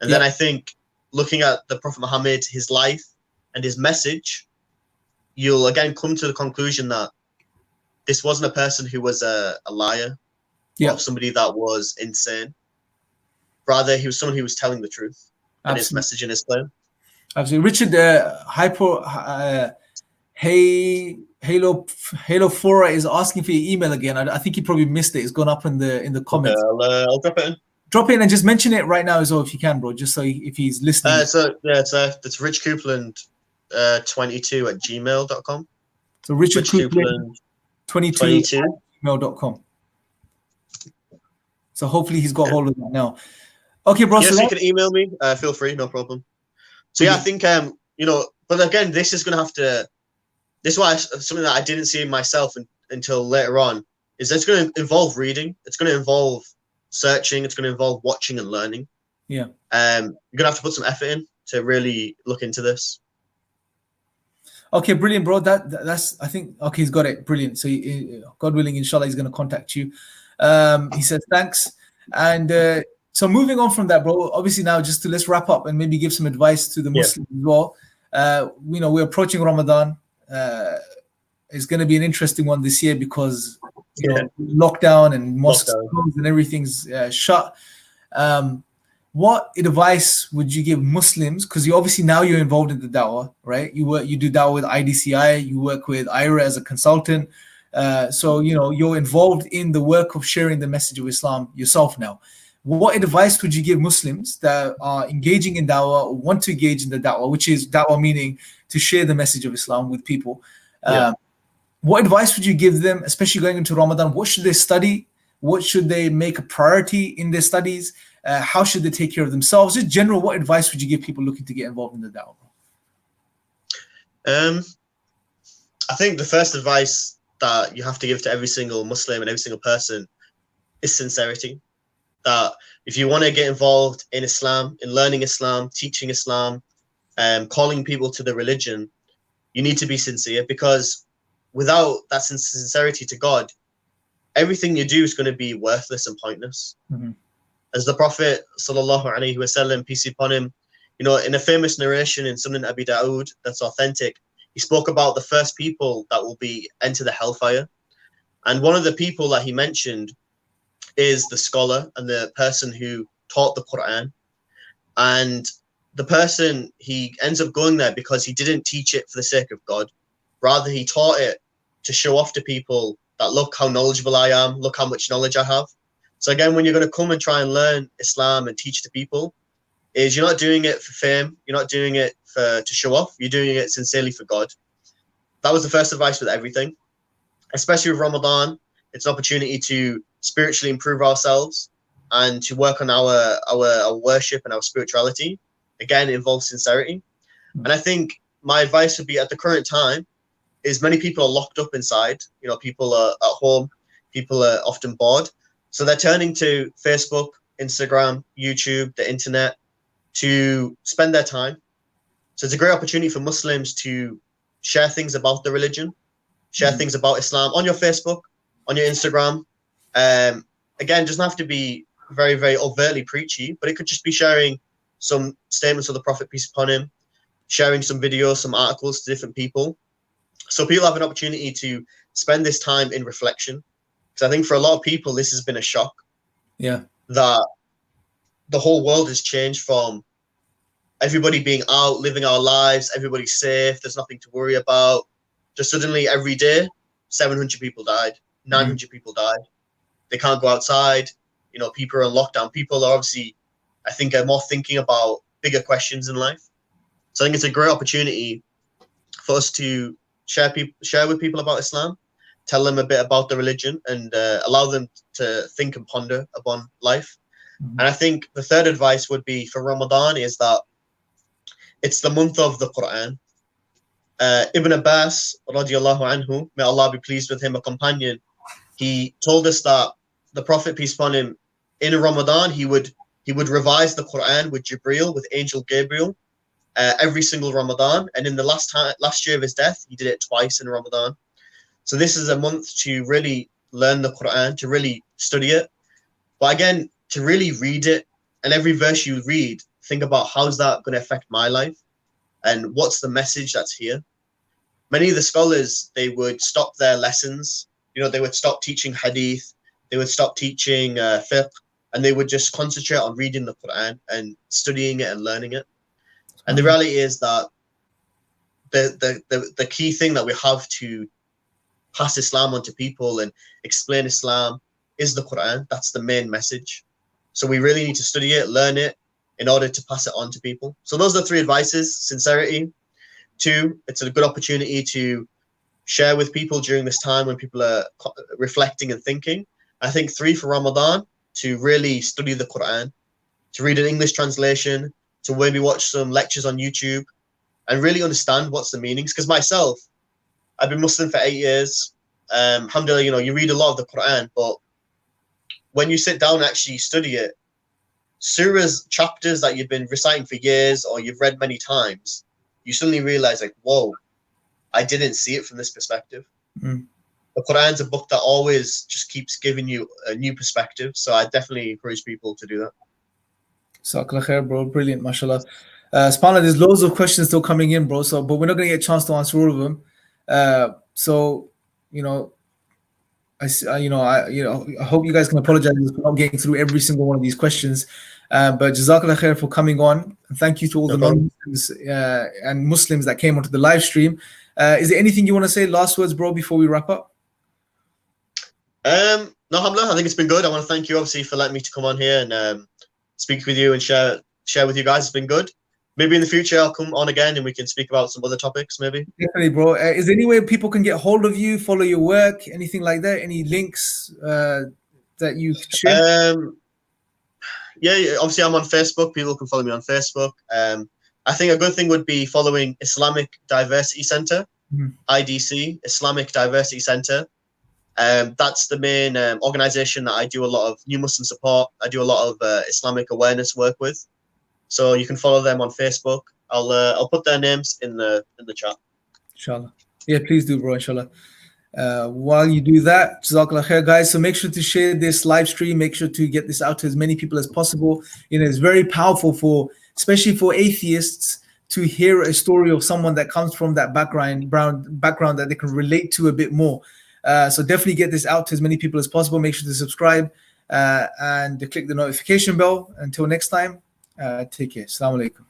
And then I think looking at the Prophet Muhammad, his life and his message, you'll again come to the conclusion that this wasn't a person who was a liar or somebody that was insane. Rather, he was someone who was telling the truth in his message and his claim. Absolutely. Richard, Halo4 is asking for your email again. I think he probably missed it. It's gone up in the comments. I'll drop it in. Drop it in and just mention it right now as well if you can, bro. Just so if he's listening. It's Rich Coupland 22 at gmail.com. So Richard Coupland 22 at gmail.com. So hopefully he's got hold of that now. Okay, bro. Yes, you can email me. Feel free, no problem. So yeah, I think but again, this is gonna have to. This is why something that I didn't see in myself until later on is that it's going to involve reading. It's going to involve searching. It's going to involve watching and learning. Yeah. You're going to have to put some effort in to really look into this. Okay, brilliant, bro. That's I think okay. He's got it. Brilliant. So God willing, inshallah, he's going to contact you. He says thanks. And so moving on from that, bro. Obviously now let's wrap up and maybe give some advice to the Muslims as well. We're approaching Ramadan. It's going to be an interesting one this year because lockdown and mosques and everything's shut. What advice would you give Muslims? Because you're involved in the Dawah, right? You do Dawah with IDCI, you work with IRA as a consultant. So you're involved in the work of sharing the message of Islam yourself now. What advice would you give Muslims that are engaging in Dawah or want to engage in the Dawah, which is Dawah meaning to share the message of Islam with people? What advice would you give them, especially going into Ramadan? What should they study? What should they make a priority in their studies? How should they take care of themselves? Just general, what advice would you give people looking to get involved in the Dawah? I think the first advice that you have to give to every single Muslim and every single person is sincerity. That if you want to get involved in Islam, in learning Islam, teaching Islam, calling people to the religion, you need to be sincere, because without that sincerity to God, everything you do is going to be worthless and pointless. Mm-hmm. As the Prophet sallallahu alaihi wasallam, peace be upon him, in a famous narration in Sunan Abi Dawood that's authentic, he spoke about the first people that will enter the hellfire, and one of the people that he mentioned is the scholar and the person who taught the Quran. And the person, he ends up going there because he didn't teach it for the sake of God. Rather, he taught it to show off to people that, look how knowledgeable I am, look how much knowledge I have. So again, when you're going to come and try and learn Islam and teach to people, is you're not doing it for fame, you're not doing it to show off, you're doing it sincerely for God. That was the first advice with everything. Especially with Ramadan, it's an opportunity to spiritually improve ourselves and to work on our worship and our spirituality. Again, it involves sincerity. And I think my advice would be at the current time is many people are locked up inside. You know, people are at home, people are often bored. So they're turning to Facebook, Instagram, YouTube, the internet to spend their time. So it's a great opportunity for Muslims to share things about the religion, share things about Islam on your Facebook, on your Instagram. Again, doesn't have to be very, very overtly preachy, but it could just be sharing some statements of the Prophet, peace upon him, sharing some videos, some articles to different people. So people have an opportunity to spend this time in reflection. Because I think for a lot of people, this has been a shock. Yeah. That the whole world has changed from everybody being out, living our lives, everybody's safe, there's nothing to worry about. Just suddenly every day, 700 people died, 900 people died. They can't go outside. You know, people are on lockdown. People are obviously, I think, are more thinking about bigger questions in life. So I think it's a great opportunity for us to share with people about Islam, tell them a bit about the religion, and allow them to think and ponder upon life. And I think the third advice would be for Ramadan is that it's the month of the Quran. Ibn Abbas, radiallahu anhu, may Allah be pleased with him, a companion, he told us that the Prophet, peace upon him, in Ramadan, he would revise the Quran with Jibreel, with Angel Gabriel, every single Ramadan. And in the last year of his death, he did it twice in Ramadan. So this is a month to really learn the Quran, to really study it. But again, to really read it, and every verse you read, think about how's that going to affect my life and what's the message that's here. Many of the scholars, they would stop their lessons. You know, they would stop teaching hadith, they would stop teaching fiqh, and they would just concentrate on reading the Quran and studying it and learning it. And the reality is that the key thing that we have to pass Islam on to people and explain Islam is the Quran. That's the main message. So we really need to study it, learn it, in order to pass it on to people. So those are the three advices. Sincerity. 2, it's a good opportunity to share with people during this time when people are reflecting and thinking. I think 3, for Ramadan, to really study the Quran, to read an English translation, to maybe watch some lectures on YouTube and really understand what's the meanings. Because myself, I've been Muslim for 8 years. Alhamdulillah, you know, you read a lot of the Quran, but when you sit down and actually study it, surahs, chapters that you've been reciting for years or you've read many times, you suddenly realize, like, whoa, I didn't see it from this perspective. The Quran's a book that always just keeps giving you a new perspective. So I definitely encourage people to do that. Jazakallah khair, bro. Brilliant, mashallah. SubhanAllah, there's loads of questions still coming in, bro. So, but we're not going to get a chance to answer all of them. So, you know, I hope you guys can apologize for not getting through every single one of these questions. But Jazakallah khair for coming on. And thank you to all the non-Muslims and Muslims that came onto the live stream. Is there anything you want to say, last words, bro, before we wrap up? No, alhamdulillah, I think it's been good. I want to thank you, obviously, for letting me to come on here and speak with you and share with you guys. It's been good. Maybe in the future I'll come on again and we can speak about some other topics, maybe. Definitely, bro. Is there any way people can get hold of you, follow your work, anything like that? Any links that you share? Yeah, obviously I'm on Facebook. People can follow me on Facebook. I think a good thing would be following Islamic Diversity Center, IDC, Islamic Diversity Center. That's the main organization that I do a lot of new Muslim support. I do a lot of Islamic awareness work with. So you can follow them on Facebook. I'll put their names in the chat. Inshallah. Yeah, please do, bro, inshallah. While you do that, Jazakallah khair, guys. So make sure to share this live stream. Make sure to get this out to as many people as possible. You know, it's very powerful especially for atheists, to hear a story of someone that comes from that background that they can relate to a bit more. So definitely get this out to as many people as possible. Make sure to subscribe and click the notification bell. Until next time, take care. Assalamu alaikum.